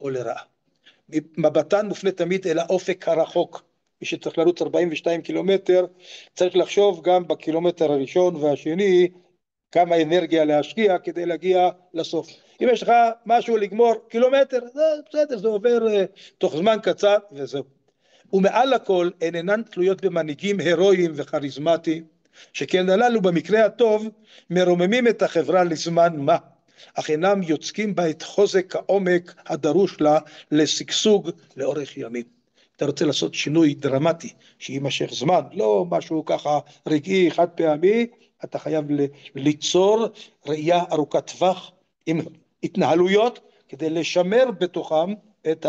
או לרעה. מבטן מופנה תמיד אל האופק הרחוק. מי שצריך לרוץ 42 קילומטר, צריך לחשוב גם בקילומטר הראשון והשני, כמה אנרגיה להשקיע כדי להגיע לסוף. אם יש לך משהו לגמור קילומטר, זה בסדר, זה עובר תוך זמן קצר וזהו. ומעל הכל הן אינן תלויות במנהיגים הירואיים וכריזמטיים, שכן הללו במקרה הטוב מרוממים את החברה לזמן מה, אך אינם יוצקים בה את חוזק העומק הדרוש לה לשגשוג לאורך ימים. אתה רוצה לעשות שינוי דרמטי שימשך זמן, לא משהו ככה רגעי חד פעמי, אתה חייב ליצור ראייה ארוכת טווח עם התנהלויות כדי לשמר בתוכם את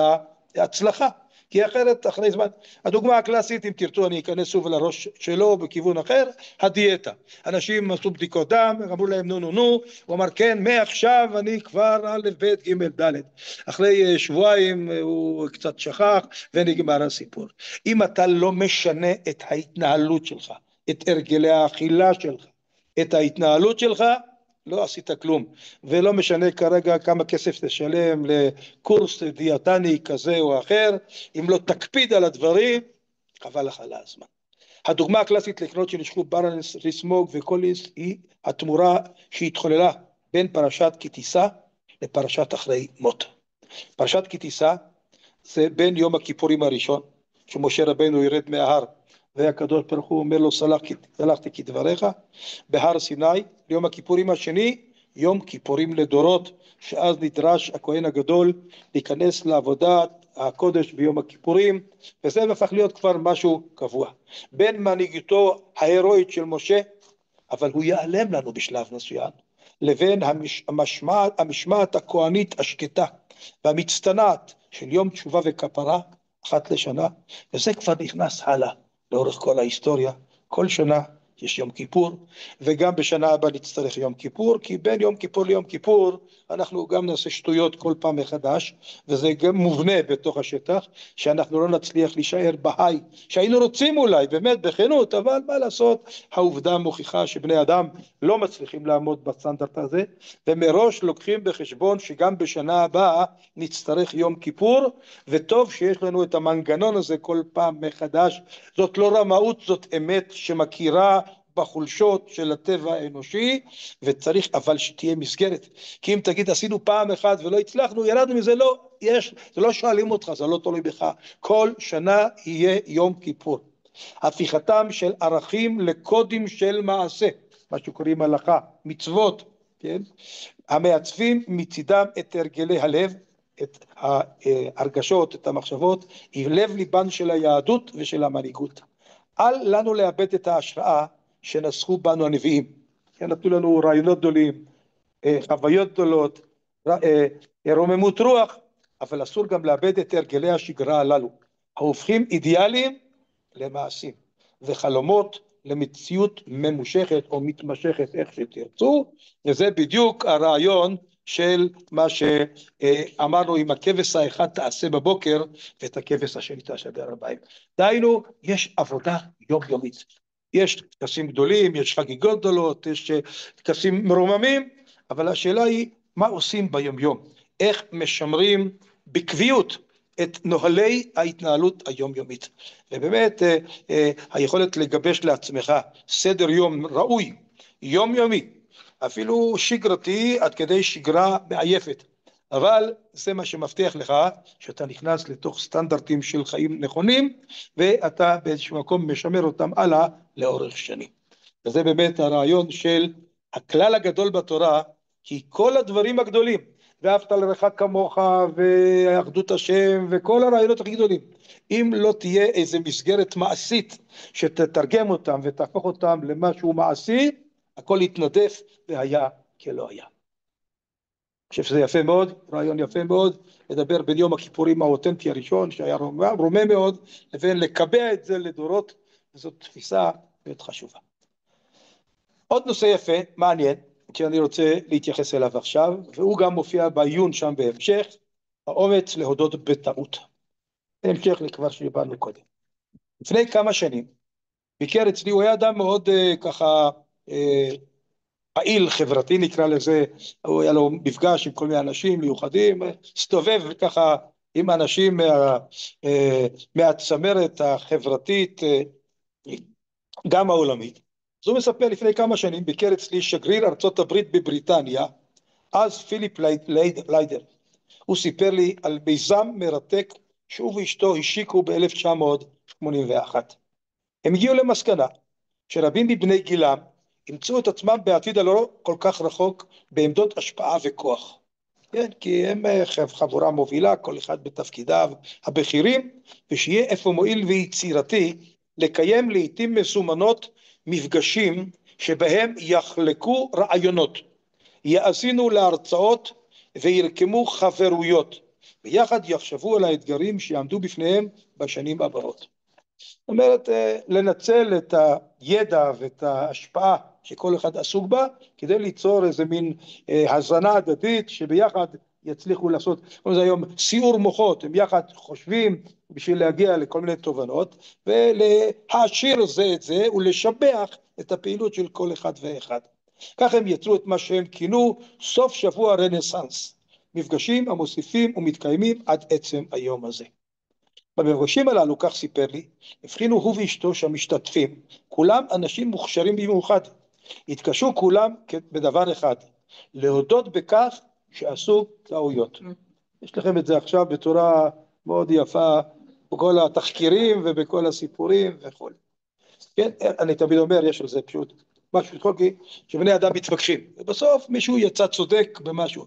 ההצלחה, כי אחרת אחרי זמן. הדוגמה הקלאסית, אם תרצו אני אכנס שוב לראש שלו בכיוון אחר, הדיאטה. אנשים עשו בדיקות דם, אמרו להם נו, הוא אמר כן, מעכשיו אני כבר א' ב' ג' ד'. אחרי שבועיים הוא קצת שכח ונגמר הסיפור. אם אתה לא משנה את ההתנהלות שלך, את הרגלי האכילה שלך, את ההתנהלות שלך, לא עשית כלום, ולא משנה כרגע כמה כסף תשלם לקורס דיאטני כזה או אחר, אם לא תקפיד על הדברים, חבל לך על הזמן. הדוגמה הקלאסית לקנות שנשכו ברנס, ריסמוג וקוליס היא התמורה שהתחוללה בין פרשת כי תישא לפרשת אחרי מות. פרשת כי תישא זה בין יום הכיפורים הראשון, שמשה רבנו ירד מההר, והקדוש ברוך הוא אומר לו סלחתי כדבריך, בהר סיני. ליום הכיפורים השני, יום כיפורים לדורות, שאז נדרש הכהן הגדול להיכנס לעבודת הקודש ביום הכיפורים, וזה הפך להיות כבר משהו קבוע. בין מנהיגותו ההירואית של משה, אבל הוא ייעלם לנו בשלב מסוים, לבין המשמעת הכהנית השקטה והמצטנעת של יום תשובה וכפרה אחת לשנה, וזה כבר נכנס הלאה לאורך כל ההיסטוריה. כל שנה יש יום כיפור, וגם בשנה הבאה נצטרך יום כיפור, כי בין יום כיפור ליום כיפור אנחנו גם נעשה שטויות כל פעם מחדש, וזה גם מובנה בתוך השטח, שאנחנו לא נצליח להישאר בהיי, שהיינו רוצים אולי, באמת בכנות, אבל מה לעשות, העובדה מוכיחה שבני אדם לא מצליחים לעמוד בסטנדרט הזה, ומראש לוקחים בחשבון שגם בשנה הבאה נצטרך יום כיפור, וטוב שיש לנו את המנגנון הזה כל פעם מחדש. זאת לא רמאות, זאת אמת שמכירה בחולשות של הטבע האנושי, וצריך אבל שתהיה מסגרת, כי אם תגיד עשינו פעם אחת ולא הצלחנו, ירדנו מזה, לא, זה לא שואלים אותך, זה לא תלוי בך, כל שנה יהיה יום כיפור. הפיכתם של ערכים לקודים של מעשה, מה שקוראים הלכה, מצוות, כן? המעצבים מצידם את הרגלי הלב, את ההרגשות, את המחשבות, היא לב ליבן של היהדות ושל המנהיגות. אל לנו לאבד את ההשראה שנסחו בנו הנביאים. נתנו לנו רעיונות גדולים, חוויות גדולות, רוממות רוח, אבל אסור גם לאבד את הרגלי השגרה הללו, ההופכים אידיאליים למעשים, וחלומות למציאות ממושכת או מתמשכת, איך שתרצו, וזה בדיוק הרעיון של מה שאמרנו, עם הכבש האחד תעשה בבוקר, ואת הכבש השני תעשה בערביים. דהיינו, יש עבודה יומיומית. יש טקסים גדולים, יש חגיגות גדולות, יש טקסים מרוממים, אבל השאלה היא, מה עושים ביומיום? איך משמרים בקביעות את נוהלי ההתנהלות היומיומית? ובאמת, היכולת לגבש לעצמך סדר יום ראוי, יומיומי, אפילו שגרתי עד כדי שגרה מעייפת, אבל זה מה שמבטיח לך שאתה נכנס לתוך סטנדרטים של חיים נכונים, ואתה באיזשהו מקום משמר אותם הלאה לאורך שנים. וזה באמת הרעיון של הכלל הגדול בתורה, כי כל הדברים הגדולים, ואהבת לרעך כמוך, ואחדות השם, וכל הרעיונות הכי גדולים, אם לא תהיה איזו מסגרת מעשית שתתרגם אותם ותהפוך אותם למשהו מעשי, הכל יתנדף והיה כלא היה. אני חושב שזה יפה מאוד, רעיון יפה מאוד, לדבר בין יום הכיפורים האותנטי הראשון, שהיה רומה מאוד, לבין לקבע את זה לדורות, וזאת תפיסה מאוד חשובה. עוד נושא יפה, מעניין, שאני רוצה להתייחס אליו עכשיו, והוא גם מופיע בעיון שם בהמשך, האומץ להודות בטעות. בהמשך לכבר שדיברנו קודם. לפני כמה שנים, ביקר אצלי, הוא היה אדם מאוד ככה, פעיל חברתי נקרא לזה, הוא היה לו מפגש עם כל מיני אנשים מיוחדים, הסתובב ככה עם אנשים מהצמרת החברתית, גם העולמית. אז הוא מספר לפני כמה שנים, ביקר אצלי שגריר ארצות הברית בבריטניה, אז פיליפ ליידר. הוא סיפר לי על מיזם מרתק שהוא ואשתו השיקו ב-1981. הם הגיעו למסקנה שרבים מבני גילם ימצאו את עצמם בעתיד הלא כל כך רחוק בעמדות השפעה וכוח. כן, כי הם חבורה מובילה, כל אחד בתפקידיו הבכירים, ושיהיה איפה מועיל ויצירתי לקיים לעתים מסומנות מפגשים שבהם יחלקו רעיונות, יאזינו להרצאות וירקמו חברויות, ויחד יחשבו על האתגרים שיעמדו בפניהם בשנים הבאות. זאת אומרת, לנצל את הידע ואת ההשפעה שכל אחד עסוק בה, כדי ליצור איזה מין הזנה הדדית שביחד יצליחו לעשות, כמו זה היום, סיעור מוחות, הם יחד חושבים בשביל להגיע לכל מיני תובנות, ולהעשיר זה את זה ולשבח את הפעילות של כל אחד ואחד. כך הם יצרו את מה שהם כינו סוף שבוע רנסנס, מפגשים המוסיפים ומתקיימים עד עצם היום הזה. במפגשים הללו, כך סיפר לי, הבחינו הוא ואשתו שהמשתתפים, כולם אנשים מוכשרים במיוחד, התקשו כולם בדבר אחד, להודות בכך שעשו טעויות. יש לכם את זה עכשיו בצורה מאוד יפה, בכל התחקירים ובכל הסיפורים וכו'. כן, אני תמיד אומר, יש על זה פשוט משהו חוקי, שבני אדם מתווכחים, ובסוף מישהו יצא צודק במשהו,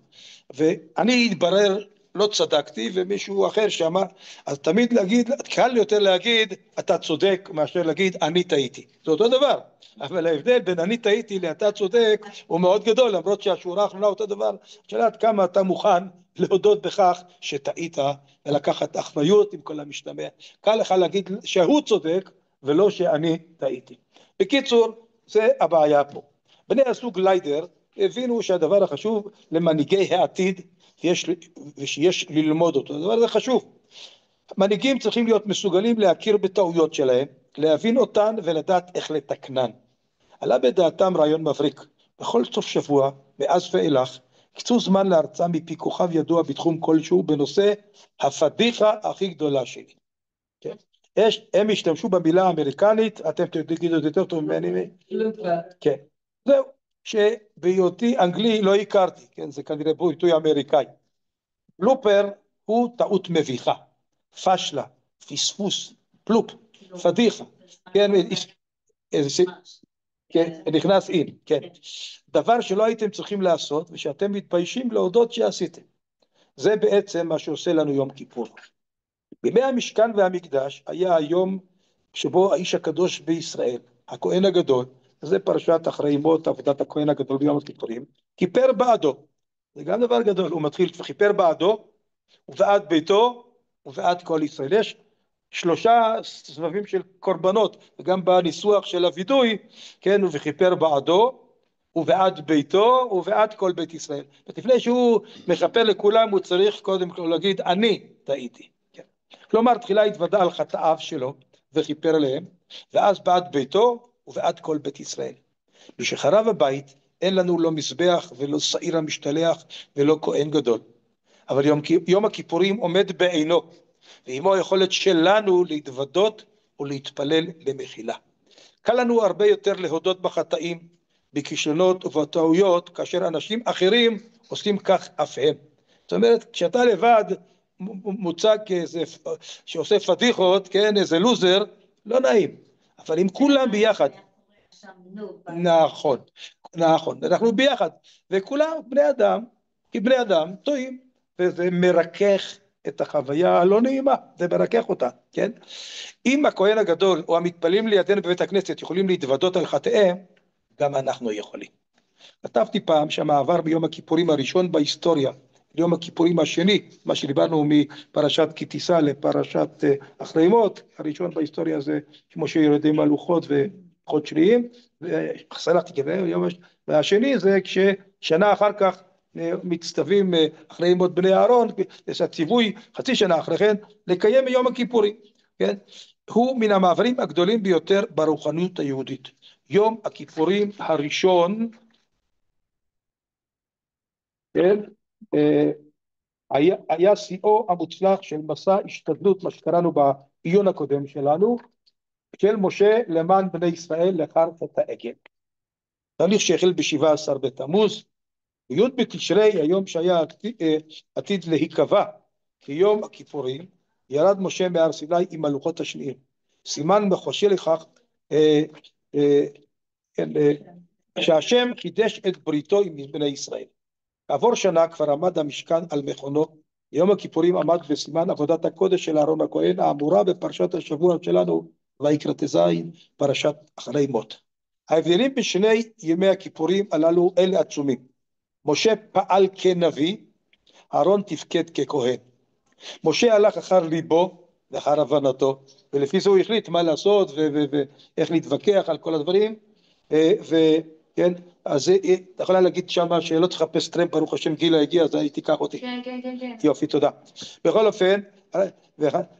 ואני התברר לא צדקתי, ומישהו אחר שאמר, אז תמיד להגיד, קל יותר להגיד, אתה צודק, מאשר להגיד, אני טעיתי. זה אותו דבר, אבל ההבדל בין אני טעיתי לאתה צודק, הוא מאוד גדול, למרות שהשורה האחרונה אותו דבר, שאלה עד כמה אתה מוכן להודות בכך שטעית, ולקחת אחריות עם כל המשתמע. קל לך להגיד שהוא צודק, ולא שאני טעיתי. בקיצור, זה הבעיה פה. בני הסוג ליידר הבינו שהדבר החשוב למנהיגי העתיד, ושיש ללמוד אותו. הדבר הזה חשוב. מנהיגים צריכים להיות מסוגלים להכיר בטעויות שלהם, להבין אותן ולדעת איך לתקנן. עלה בדעתם רעיון מבריק. בכל סוף שבוע, מאז ואילך, קצו זמן להרצאה מפי כוכב ידוע בתחום כלשהו בנושא הפדיחה הכי גדולה שלי. כן? הם השתמשו במילה האמריקנית, אתם תגידו את יותר טוב ממני. כן. זהו. שבהיותי אנגלי לא הכרתי, כן? זה כנראה ביטוי אמריקאי. בלופר הוא טעות מביכה, פשלה, פספוס, פלופ, פדיחה, כן, נכנס אין, כן. דבר שלא הייתם צריכים לעשות, ושאתם מתביישים להודות שעשיתם. זה בעצם מה שעושה לנו יום כיפור. בימי המשכן והמקדש היה היום שבו האיש הקדוש בישראל, הכהן הגדול, זה פרשת אחרי מות עבודת הכהן הגדול ביום הכיפורים, כיפר בעדו. זה גם דבר גדול, הוא מתחיל וכיפר בעדו, ובעד ביתו, ובעד כל ישראל. יש 3 סבבים של קורבנות, וגם בניסוח של הווידוי, כן, וכיפר בעדו, ובעד ביתו, ובעד כל בית ישראל. ולפני שהוא מכפר לכולם, הוא צריך קודם כל להגיד, אני טעיתי. כן. כלומר, תחילה התוודע על חטאיו שלו, וכיפר עליהם, ואז בעד ביתו, ובעד כל בית ישראל. משחרב הבית, אין לנו לא מזבח ולא שעיר המשתלח ולא כהן גדול. אבל יום הכיפורים עומד בעינו, ועמו היכולת שלנו להתוודות ולהתפלל למחילה. קל לנו הרבה יותר להודות בחטאים, בכישלונות ובטעויות, כאשר אנשים אחרים עושים כך אף הם. זאת אומרת, כשאתה לבד מוצג כאיזה שעושה פדיחות, כן, איזה לוזר, לא נעים. אבל אם כולם ביחד, נכון, נכון, אנחנו ביחד, וכולם בני אדם, כי בני אדם טועים, וזה מרכך את החוויה הלא נעימה, זה מרכך אותה, כן? אם הכהן הגדול או המתפללים לידינו בבית הכנסת יכולים להתוודות על חטאיהם, גם אנחנו יכולים. כתבתי פעם שהמעבר ביום הכיפורים הראשון בהיסטוריה, ליום הכיפורים השני, מה שדיברנו מפרשת כי תישא לפרשת אחרי מות, הראשון בהיסטוריה זה משה יורד עם הלוחות וחוד שניים, וסלחתי כזה, והשני זה כששנה אחר כך מצטווים אחרי מות בני אהרון, יש הציווי חצי שנה אחרי כן, לקיים ביום הכיפורים, כן? הוא מן המעברים הגדולים ביותר ברוחניות היהודית. יום הכיפורים הראשון, כן? היה שיאו המוצלח של מסע השתדלות, מה שקראנו בעיון הקודם שלנו, של משה למען בני ישראל לאחר חטא העגל. תהליך שהחל ב-17 בתמוז, בי' בתשרי, היום שהיה עתיד להיקבע כיום הכיפורים, ירד משה מהר סיני עם הלוחות השניים. סימן מחושה לכך שהשם חידש את בריתו עם בני ישראל. כעבור שנה כבר עמד המשכן על מכונו, יום הכיפורים עמד בסימן עבודת הקודש של אהרון הכהן, האמורה בפרשת השבוע שלנו, ויקרא ט"ז, פרשת אחרי מות. ההבדלים בשני ימי הכיפורים הללו אלה עצומים. משה פעל כנביא, אהרון תפקד ככהן. משה הלך אחר ליבו ואחר הבנתו, ולפי זה הוא החליט מה לעשות ואיך להתווכח על כל הדברים, וכן, אז אתה יכולה להגיד שמה שלא צריך לחפש טרמפ, ברוך השם גילה הגיע, אז היא תיקח אותי. כן. יופי, תודה. בכל אופן,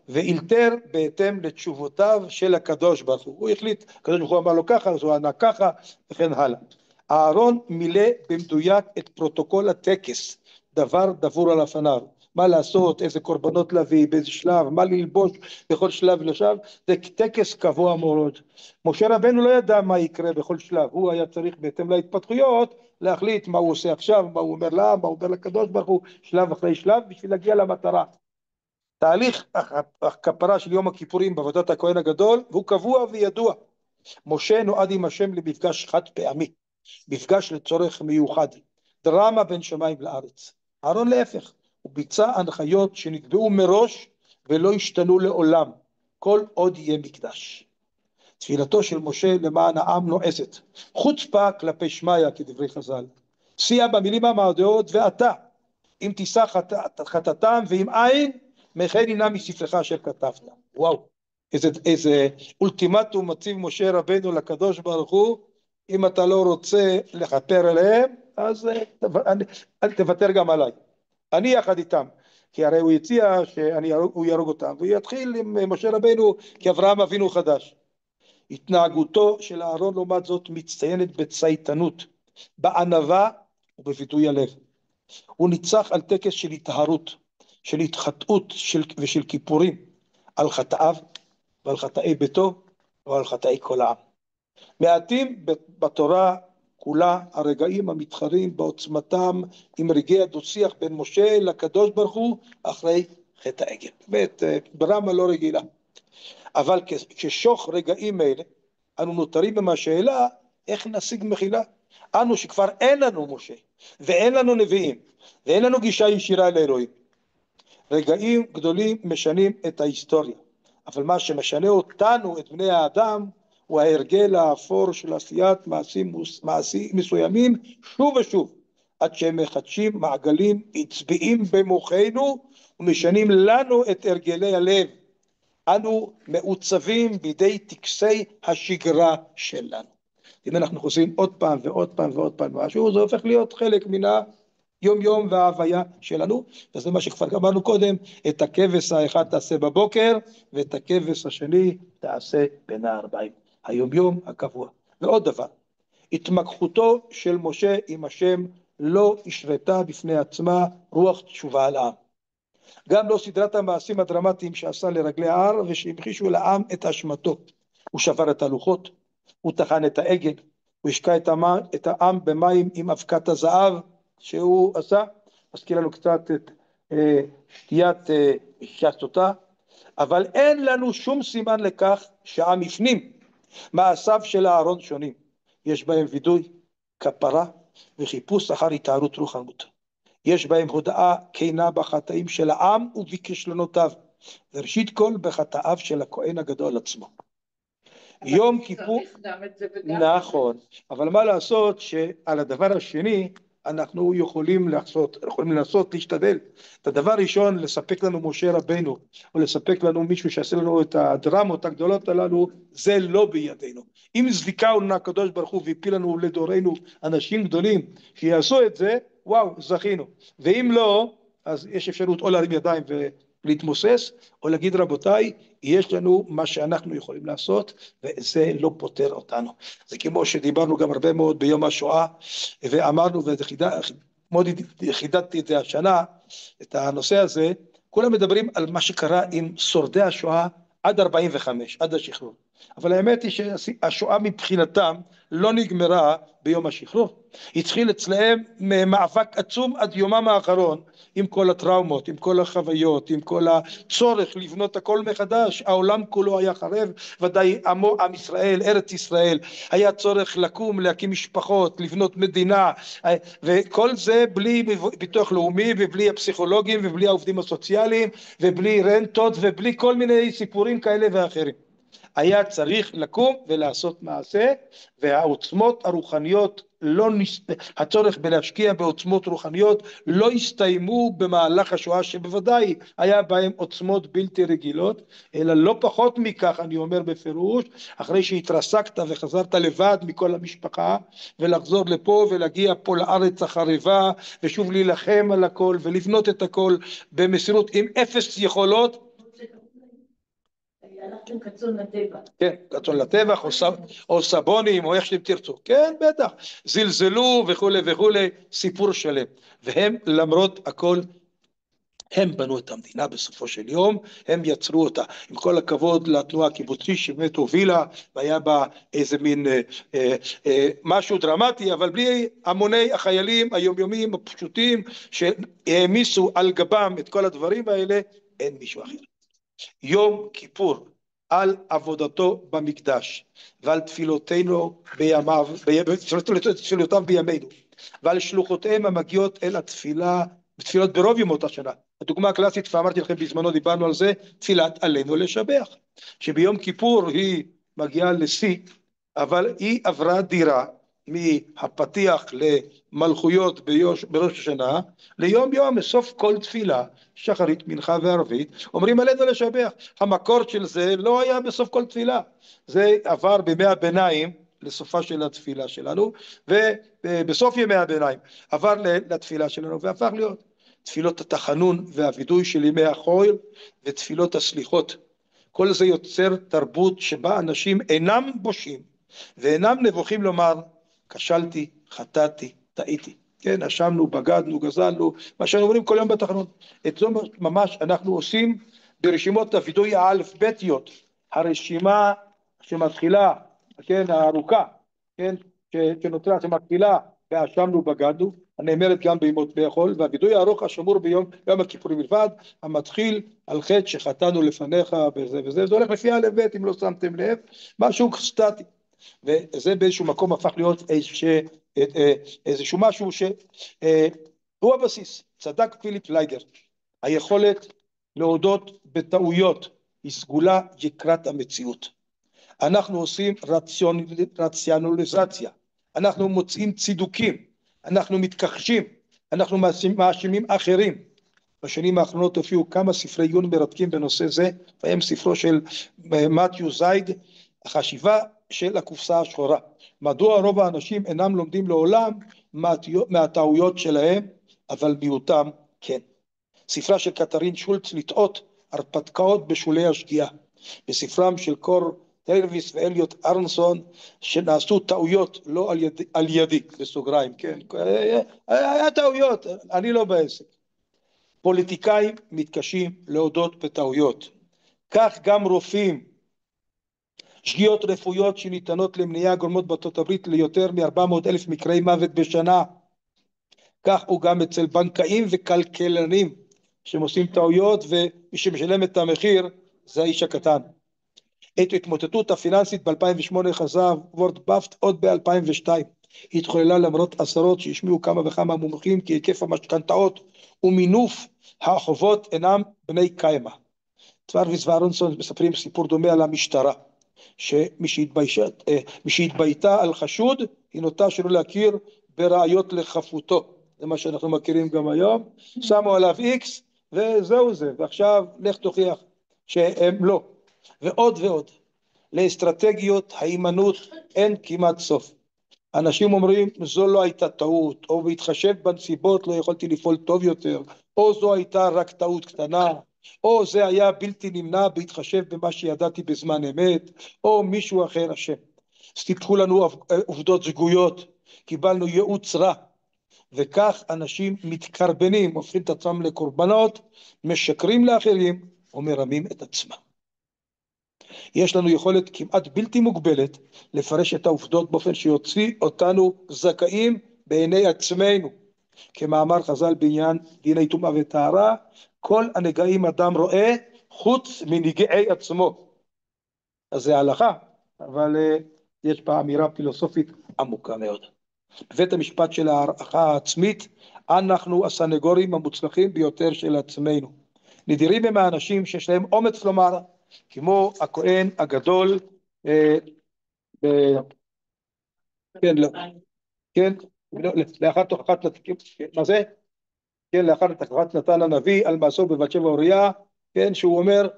ואילתר בהתאם לתשובותיו של הקדוש ברוך הוא. הוא החליט, הקדוש ברוך הוא אמר לו ככה, אז הוא ענה ככה, וכן הלאה. אהרון מילא במדויק את פרוטוקול הטקס, דבר דבור על הפניו. מה לעשות, איזה קורבנות להביא, באיזה שלב, מה ללבוש בכל שלב ולשלב, זה טקס קבוע מאוד. משה רבנו לא ידע מה יקרה בכל שלב, הוא היה צריך בהתאם להתפתחויות להחליט מה הוא עושה עכשיו, מה הוא אומר לעם, מה הוא אומר לקדוש ברוך הוא, שלב אחרי שלב, בשביל להגיע למטרה. תהליך הכפרה של יום הכיפורים בעבודת הכהן הגדול, והוא קבוע וידוע. משה נועד עם השם למפגש חד פעמי, מפגש לצורך מיוחד, דרמה בין שמיים לארץ. אהרון להפך, הוא ביצע הנחיות שנקבעו מראש ולא השתנו לעולם, כל עוד יהיה מקדש. תפילתו של משה למען העם נועזת, חוצפה כלפי שמיה כדברי חז"ל. סייע במילים המאודעות, ואתה, אם תישא חטאתם ואם אין, מכן הנה מספרך אשר כתבת. וואו, איזה אולטימטום מציב משה רבנו לקדוש ברוך הוא, אם אתה לא רוצה לכפר עליהם, אז אל תוותר גם עליי. אני יחד איתם, כי הרי הוא הציע שהוא ירוג אותם, והוא יתחיל עם משה רבנו כאברהם אבינו חדש. התנהגותו של אהרון לעומת זאת מצטיינת בצייתנות, בענווה ובביטוי הלב. הוא ניצח על טקס של התהרות, של התחטאות ושל כיפורים, על חטאיו ועל חטאי ביתו ועל חטאי כל העם. מעטים בתורה כולה הרגעים המתחרים בעוצמתם עם רגעי הדו-שיח בין משה לקדוש ברוך הוא אחרי חטא העגל. באמת ברמה לא רגילה. אבל כששוך רגעים אלה אנו נותרים עם השאלה איך נשיג מחילה. אנו שכבר אין לנו משה ואין לנו נביאים ואין לנו גישה ישירה לאלוהים. רגעים גדולים משנים את ההיסטוריה, אבל מה שמשנה אותנו, את בני האדם, הוא ההרגל האפור של עשיית מעשים מסוימים שוב ושוב, עד שהם מחדשים מעגלים עצביים במוחנו ומשנים לנו את הרגלי הלב. אנו מעוצבים בידי טקסי השגרה שלנו. אם אנחנו חוזרים עוד פעם ועוד פעם ועוד פעם משהו, זה הופך להיות חלק מן היום יום וההוויה שלנו, וזה מה שכבר אמרנו קודם, את הכבש האחד תעשה בבוקר, ואת הכבש השני תעשה בין הערביים. היום יום הקבוע. ועוד דבר, התמקחותו של משה עם השם לא השרתה בפני עצמה רוח תשובה על העם. גם לא סדרת המעשים הדרמטיים שעשה לרגלי ההר ושהמחישו לעם את אשמתו. הוא שבר את הלוחות, הוא טחן את העגל, הוא השקע את העם במים עם אבקת הזהב שהוא עשה. מזכיר לנו קצת את שתיית שתותה, אבל אין לנו שום סימן לכך שהעם הפנים מעשיו של אהרון שונים. יש בהם וידוי, כפרה וחיפוש אחר התארות רוחנות. יש בהם הודאה כנה בחטאים של העם ובכישלונותיו, וראשית כל בחטאיו של הכהן הגדול עצמו. יום כיפור, צריך גם את זה וגם נכון, אבל מה לעשות שעל הדבר השני אנחנו יכולים לנסות להשתדל. את הדבר ראשון לספק לנו משה רבנו, או לספק לנו מישהו שעשה לנו את הדרמות הגדולות הללו, זה לא בידינו. אם זביקה לנו הקדוש ברוך הוא והפיל לנו לדורנו אנשים גדולים שיעשו את זה, וואו, זכינו. ואם לא, אז יש אפשרות או להרים ידיים ולהתמוסס, או להגיד רבותיי, יש לנו מה שאנחנו יכולים לעשות, וזה לא פותר אותנו. זה כמו שדיברנו גם הרבה מאוד ביום השואה, ואמרנו, מאוד חידדתי את זה השנה, את הנושא הזה, כולם מדברים על מה שקרה עם שורדי השואה עד 45, עד השחרור. אבל האמת היא שהשואה מבחינתם לא נגמרה ביום השחרור. התחיל אצלהם מאבק עצום עד יומם האחרון, עם כל הטראומות, עם כל החוויות, עם כל הצורך לבנות הכל מחדש. העולם כולו היה חרב, ודאי עם ישראל, ארץ ישראל, היה צורך לקום, להקים משפחות, לבנות מדינה, וכל זה בלי ביטוח לאומי, ובלי הפסיכולוגים, ובלי העובדים הסוציאליים, ובלי רנטות, ובלי כל מיני סיפורים כאלה ואחרים. היה צריך לקום ולעשות מעשה, והעוצמות הרוחניות, הצורך בלהשקיע בעוצמות רוחניות לא הסתיימו במהלך השואה, שבוודאי היה בהם עוצמות בלתי רגילות, אלא לא פחות מכך, אני אומר בפירוש, אחרי שהתרסקת וחזרת לבד מכל המשפחה, ולחזור לפה ולהגיע פה לארץ החרבה, ושוב להילחם על הכל ולבנות את הכל במסירות עם אפס יכולות. הלכתם קצון לטבע. כן, קצון לטבח, או סבונים, או איך שאתם תרצו. כן, בטח. זלזלו וכו' וכו', סיפור שלם. והם, למרות הכל, הם בנו את המדינה בסופו של יום, הם יצרו אותה. עם כל הכבוד לתנועה הקיבוצית שבאמת הובילה, והיה בה איזה מין משהו דרמטי, אבל בלי המוני החיילים היומיומיים הפשוטים, שהעמיסו על גבם את כל הדברים האלה, אין מישהו אחר. יום כיפור על עבודתו במקדש ועל תפילותינו בימיו, תפילותיו בימינו, ועל שלוחותיהם המגיעות אל התפילה, תפילות ברוב ימות השנה. הדוגמה הקלאסית, ואמרתי לכם בזמנו, דיברנו על זה, תפילת עלינו לשבח, שביום כיפור היא מגיעה לשיא, אבל היא עברה דירה מהפתיח למלכויות בראש השנה, ליום יום מסוף כל תפילה, שחרית, מנחה וערבית, אומרים עלינו לשבח. המקור של זה לא היה בסוף כל תפילה, זה עבר בימי הביניים לסופה של התפילה שלנו, ובסוף ימי הביניים עבר לתפילה שלנו, והפך להיות תפילות התחנון והווידוי של ימי החול, ותפילות הסליחות. כל זה יוצר תרבות שבה אנשים אינם בושים, ואינם נבוכים לומר, כשלתי, חטאתי, טעיתי. כן, אשמנו, בגדנו, גזלנו, מה שאנחנו אומרים כל יום בתחנון. את זה ממש אנחנו עושים ברשימות הווידוי האלף ביתיות, הרשימה שמתחילה, כן, הארוכה, כן, שנותרה, שמתחילה, ואשמנו, בגדנו, הנאמרת גם בימות החול, והווידוי הארוך השמור ביום הכיפורים בלבד, המתחיל על חטא שחטאנו לפניך, וזה הולך לפי האלף בית, אם לא שמתם לב, משהו סטטי. וזה באיזשהו מקום הפך להיות איזשהו משהו שהוא הבסיס. צדק פיליפ ליידר, היכולת להודות בטעויות היא סגולה יקרת המציאות. אנחנו עושים רציונליזציה, אנחנו מוצאים צידוקים, אנחנו מתכחשים, אנחנו מאשימים אחרים. בשנים האחרונות הופיעו כמה ספרי עיון מרתקים בנושא זה, בהם ספרו של מתיו זייד, החשיבה של הקופסה השחורה. מדוע רוב האנשים אינם לומדים לעולם מהטעויות שלהם, אבל מיעוטם כן. ספרה של קתרין שולץ, לטעות, הרפתקאות בשולי השגיאה. בספרם של קור טלוויס ואליוט ארנסון, שנעשו טעויות לא על ידי, בסוגריים, כן. היה טעויות, אני לא בעסק. פוליטיקאים מתקשים להודות בטעויות. כך גם רופאים, שגיאות רפואיות שניתנות למניעה גורמות בארצות הברית ליותר מ-400,000 מקרי מוות בשנה. כך הוא גם אצל בנקאים וכלכלנים. שהם עושים טעויות, ומי שמשלם את המחיר זה האיש הקטן. את התמוטטות הפיננסית ב-2008 חזה וורד באפט עוד ב-2002. היא התחוללה למרות עשרות שהשמיעו כמה וכמה מומחים כי היקף המשכנתאות ומינוף החובות אינם בני קיימא. צוורביס וארונסון מספרים סיפור דומה על המשטרה, שמי שהתבייתה על חשוד היא נוטה שלא להכיר בראיות לחפותו. זה מה שאנחנו מכירים גם היום. שמו עליו איקס וזהו זה, ועכשיו לך תוכיח שהם לא. ועוד ועוד. לאסטרטגיות ההימנעות אין כמעט סוף. אנשים אומרים זו לא הייתה טעות, או בהתחשב בנסיבות לא יכולתי לפעול טוב יותר, או זו הייתה רק טעות קטנה, או זה היה בלתי נמנע בהתחשב במה שידעתי בזמן אמת, או מישהו אחר אשם. סיפקו לנו עובדות שגויות, קיבלנו ייעוץ רע, וכך אנשים מתקרבנים, הופכים את עצמם לקורבנות, משקרים לאחרים ומרמים את עצמם. יש לנו יכולת כמעט בלתי מוגבלת לפרש את העובדות באופן שיוציא אותנו זכאים בעיני עצמנו. כמאמר חז"ל בעניין דיני טומאה וטהרה, כל הנגעים אדם רואה חוץ מנגעי עצמו. אז זה הלכה, אבל יש בה אמירה פילוסופית עמוקה מאוד. בבית המשפט של הערכה העצמית, אנחנו הסנגורים המוצלחים ביותר של עצמנו. נדירים הם האנשים שיש להם אומץ לומר, כמו הכהן הגדול, כן, לא, כן, לאחר תוכחת, מה זה? כן, לאחר תוכחת נתן הנביא על מעשו בבת שבע אוריה, כן, שהוא אומר,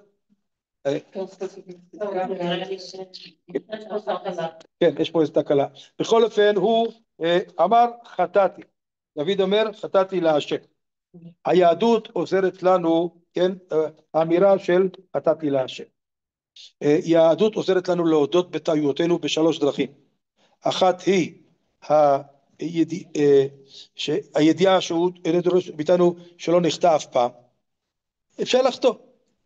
כן, יש פה איזו תקלה. בכל אופן, הוא אמר חטאתי. דוד אומר חטאתי להשם. היהדות עוזרת לנו, כן, האמירה של חטאתי להשם. יהדות עוזרת לנו להודות בטעויותינו בשלוש דרכים. אחת היא הידיעה שהוא דורש מאיתנו שלא נחטא אף פעם. אפשר לחטוא,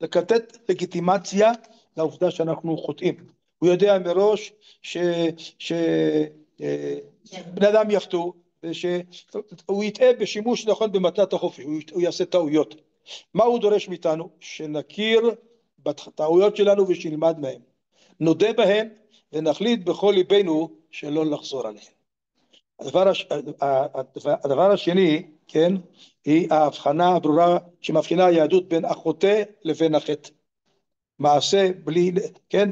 לתת לגיטימציה לעובדה שאנחנו חוטאים. הוא יודע מראש שבני אדם יחטאו, ושהוא יטעה בשימוש נכון במתת החופש, הוא יעשה טעויות. מה הוא דורש מאיתנו? שנכיר בטעויות שלנו ושנלמד מהם. נודה בהם ונחליט בכל ליבנו שלא לחזור עליהם. הדבר השני, כן, היא ההבחנה הברורה שמבחינה היהדות בין החוטא לבין החטא. מעשה בלי, כן,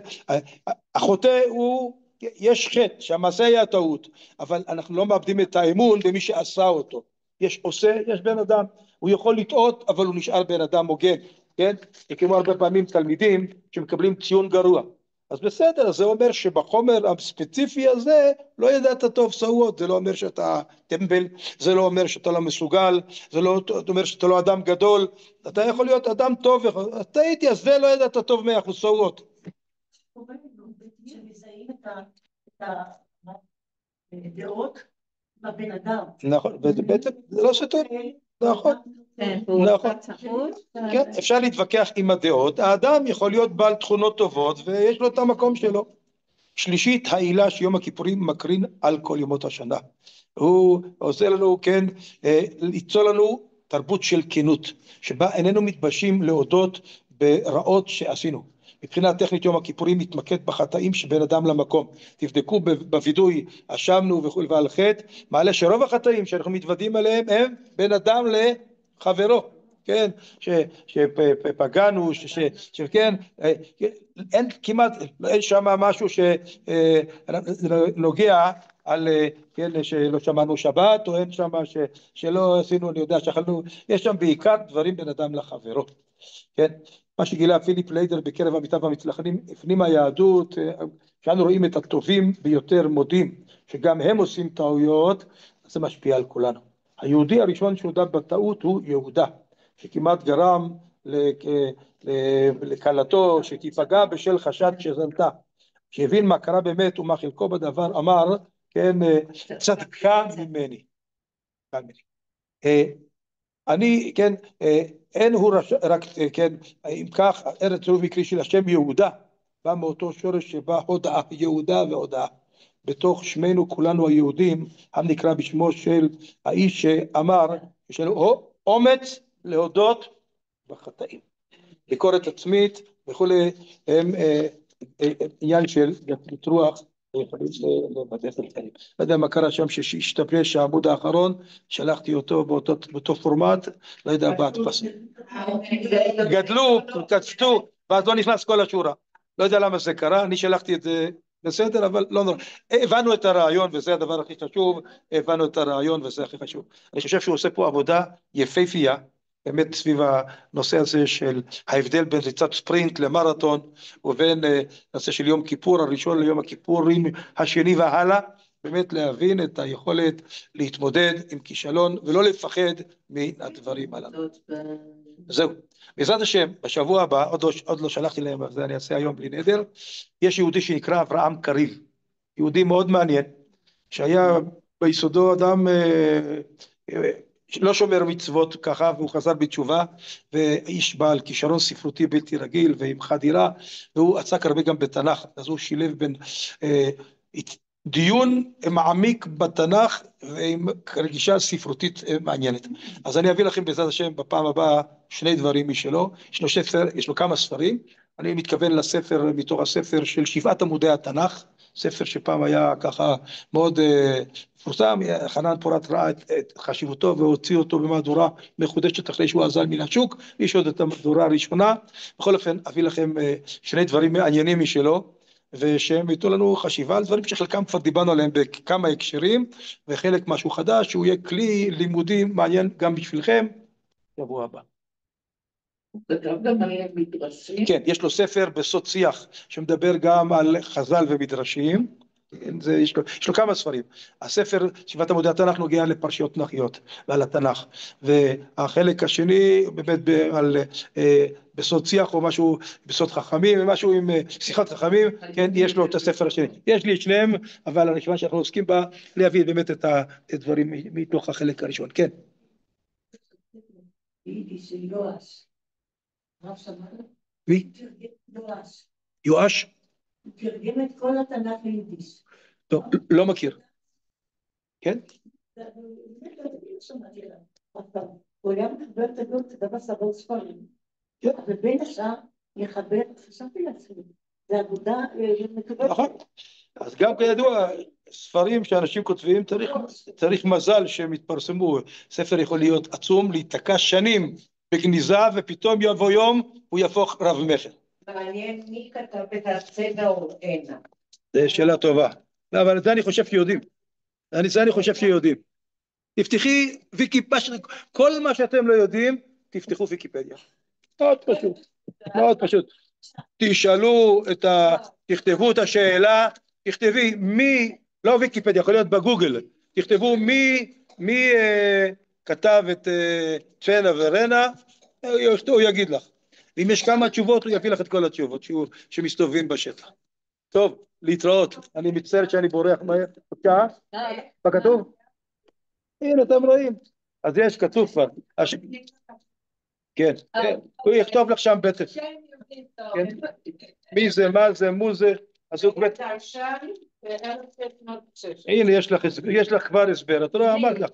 החוטא הוא, יש חטא, שהמעשה היה טעות, אבל אנחנו לא מאבדים את האמון במי שעשה אותו. יש עושה, יש בן אדם, הוא יכול לטעות, אבל הוא נשאר בן אדם הוגן, כן? וכמו הרבה פעמים תלמידים שמקבלים ציון גרוע. אז בסדר, זה אומר שבחומר הספציפי הזה לא ידעת טוב סעוות, זה לא אומר שאתה טמבל, זה לא אומר שאתה לא מסוגל, זה לא אומר שאתה לא אדם גדול, אתה יכול להיות אדם טוב, אתה הייתי, אז זה לא ידעת טוב 100% סעוות. שמזהים את הדעות בבן אדם. נכון, ובעצם זה לא סתור, נכון. נכון. כן, אפשר להתווכח עם הדעות, האדם יכול להיות בעל תכונות טובות ויש לו את המקום שלו. שלישית, העילה שיום הכיפורים מקרין על כל ימות השנה. הוא עושה לנו, כן, ליצור לנו תרבות של כנות, שבה איננו מתביישים להודות ברעות שעשינו. מבחינה טכנית יום הכיפורים מתמקד בחטאים שבין אדם למקום. תבדקו בווידוי, אשמנו וכו' ועל חטא, מעלה שרוב החטאים שאנחנו מתוודים עליהם הם בין אדם לחברו. כן, שפגענו, שכן, אין כמעט, אין שם משהו שנוגע על, כן, שלא שמענו שבת, או אין שם שלא עשינו, אני יודע, שאכלנו, יש שם בעיקר דברים בין אדם לחברו, כן. מה שגילה פיליפ ליידר בקרב עמיתיו המצלחנים, הפנים היהדות, שאנו רואים את הטובים ביותר מודים, שגם הם עושים טעויות, זה משפיע על כולנו. היהודי הראשון שהודה בטעות הוא יהודה, שכמעט גרם לקלתו שתיפגע בשל חשד שזנתה. שהבין מה קרה באמת ומה חלקו בדבר, אמר, כן, צדקה ממני. אני, כן, אין הוא רק, כן, אם כך, ארץ צירוף מקרי של השם יהודה, בא מאותו שורש שבא הודאה, יהודה והודאה. בתוך שמנו כולנו היהודים, הנקרא בשמו של האיש שאמר, יש לנו אומץ להודות בחטאים. ביקורת עצמית וכולי, הם עניין של גדלות רוח, יכולים לבדף את חיים. לא יודע מה קרה שם שהשתבש העמוד האחרון, שלחתי אותו באותו פורמט, לא יודע, בהדפסה. גדלו, קצתו, ואז לא נכנס כל השורה. לא יודע למה זה קרה, אני שלחתי את זה בסדר, אבל לא נורא. הבנו את הרעיון, וזה הדבר הכי חשוב, הבנו את הרעיון, וזה הכי חשוב. אני חושב שהוא עושה פה עבודה יפהפייה, באמת סביב הנושא הזה של ההבדל בין ריצת ספרינט למרתון, ובין נושא של יום כיפור הראשון ליום הכיפורים השני והלאה, באמת להבין את היכולת להתמודד עם כישלון, ולא לפחד מהדברים הללו. זהו. בעזרת השם, בשבוע הבא, עוד לא שלחתי להם, אז אני אעשה היום בלי נדר, יש יהודי שנקרא אברהם קריב, יהודי מאוד מעניין, שהיה ביסודו אדם לא שומר מצוות ככה, והוא חזר בתשובה, ואיש בעל כישרון ספרותי בלתי רגיל, ועם חדירה, והוא עסק הרבה גם בתנ"ך, אז הוא שילב בין דיון מעמיק בתנ"ך, ועם רגישה ספרותית מעניינת. אז אני אביא לכם בעזרת השם בפעם הבאה שני דברים משלו, יש לו כמה ספרים, אני מתכוון לספר, מתוך הספר של 7 עמודי התנ"ך, ספר שפעם היה ככה מאוד פורסם, חנן פורת ראה את חשיבותו והוציא אותו במהדורה מחודשת אחרי שהוא עזל מן השוק, יש עוד את המהדורה הראשונה, בכל אופן אביא לכם שני דברים מעניינים משלו, ושהם ייתנו לנו חשיבה על דברים שחלקם כבר דיברנו עליהם בכמה הקשרים, וחלק משהו חדש, שהוא יהיה כלי לימודי מעניין גם בשבילכם, שבוע הבא. כן, יש לו ספר בסוד שיח שמדבר גם על חז"ל ומדרשים, יש לו כמה ספרים. הספר 7 עמודי התנ"ך נוגע לפרשיות תנ"כיות ועל התנ"ך, והחלק השני באמת בסוד שיח או משהו בסוד חכמים, משהו עם שיחת חכמים, כן, יש לו את הספר השני. יש לי את שניהם, אבל מכיוון שאנחנו עוסקים בה, להביא באמת את הדברים מתוך החלק הראשון. כן. מי? יואש? הוא תרגם את כל התנ"ך ליידיש. טוב, לא מכיר. כן? הוא היה מחבר דבר סבור ספרים. ובין השאר יחבר, חשבתי לעצמי, זה עבודה מקבלת. נכון. אז גם כידוע, ספרים שאנשים כותבים, צריך מזל שהם יתפרסמו. ספר יכול להיות עצום, להיתקע שנים בגניזה, ופתאום יבוא יום, הוא יהפוך רב מכר. מעניין מי כתב את הצבע או אין. זו שאלה טובה. אבל זה אני חושב שיודעים. זה אני חושב שיודעים. תפתחי ויקיפדיה, כל מה שאתם לא יודעים, תפתחו ויקיפדיה. מאוד פשוט, מאוד פשוט. תשאלו תכתבו את השאלה, תכתבי מי, לא ויקיפדיה, יכול להיות בגוגל, תכתבו מי כתב את צ'נה ורנה, הוא יגיד לך. ואם יש כמה תשובות, הוא יביא לך את כל התשובות שמסתובבים בשטח. טוב, להתראות. אני מצטער שאני בורח מהר. שעה? מה כתוב? הנה, אתם רואים. אז יש, כתוב כבר. כן, הוא יכתוב לך שם בטח. מי זה, מה זה, מו זה. אז הוא בטח. הנה, יש לך כבר הסבר. אתה לא אמרת לך.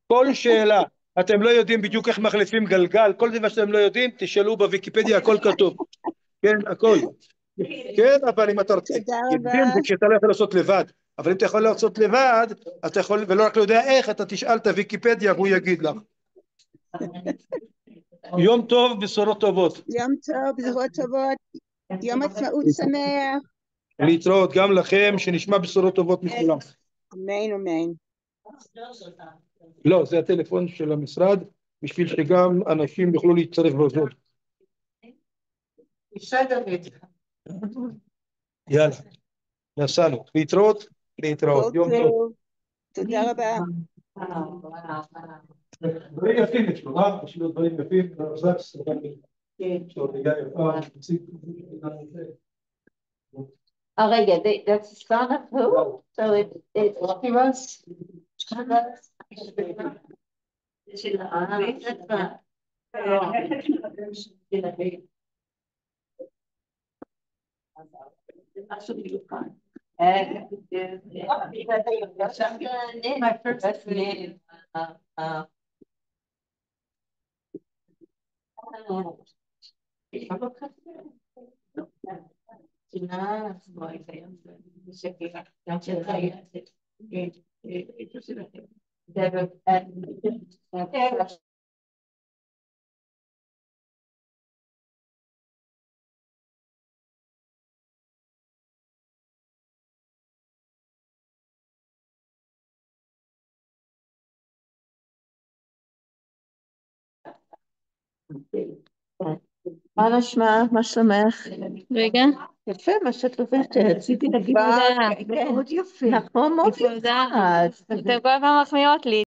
כל שאלה. אתם לא יודעים בדיוק איך מחליפים גלגל, כל דבר שאתם לא יודעים, תשאלו בוויקיפדיה, הכל כתוב. כן, הכל. כן, אבל אם אתה רוצה, יודעים זה כשאתה לא יכול לעשות לבד, אבל אם אתה יכול לעשות לבד, אתה יכול, ולא רק לא יודע איך, אתה תשאל את הוויקיפדיה והוא יגיד לך. יום טוב, בשורות טובות. יום טוב, בשורות טובות. יום עצמאות שמח. להתראות גם לכם, שנשמע בשורות טובות מכולם. אמן, אמן. לא, זה הטלפון של המשרד, בשביל שגם אנשים יוכלו להצטרף בזום. יאללה, נסענו. להתראות, יום טוב. תודה רבה. דברים יפים אצלו, יש לו דברים יפים, רגע, that's the son of who? So it's Shiva's? My first name. מה נשמע? מה שלומך? רגע. יפה, מה שאת לובשת. רציתי להגיד תודה. מאוד יפה. נכון, מאוד יפה. אתם כל הזמן מחמיאות לי.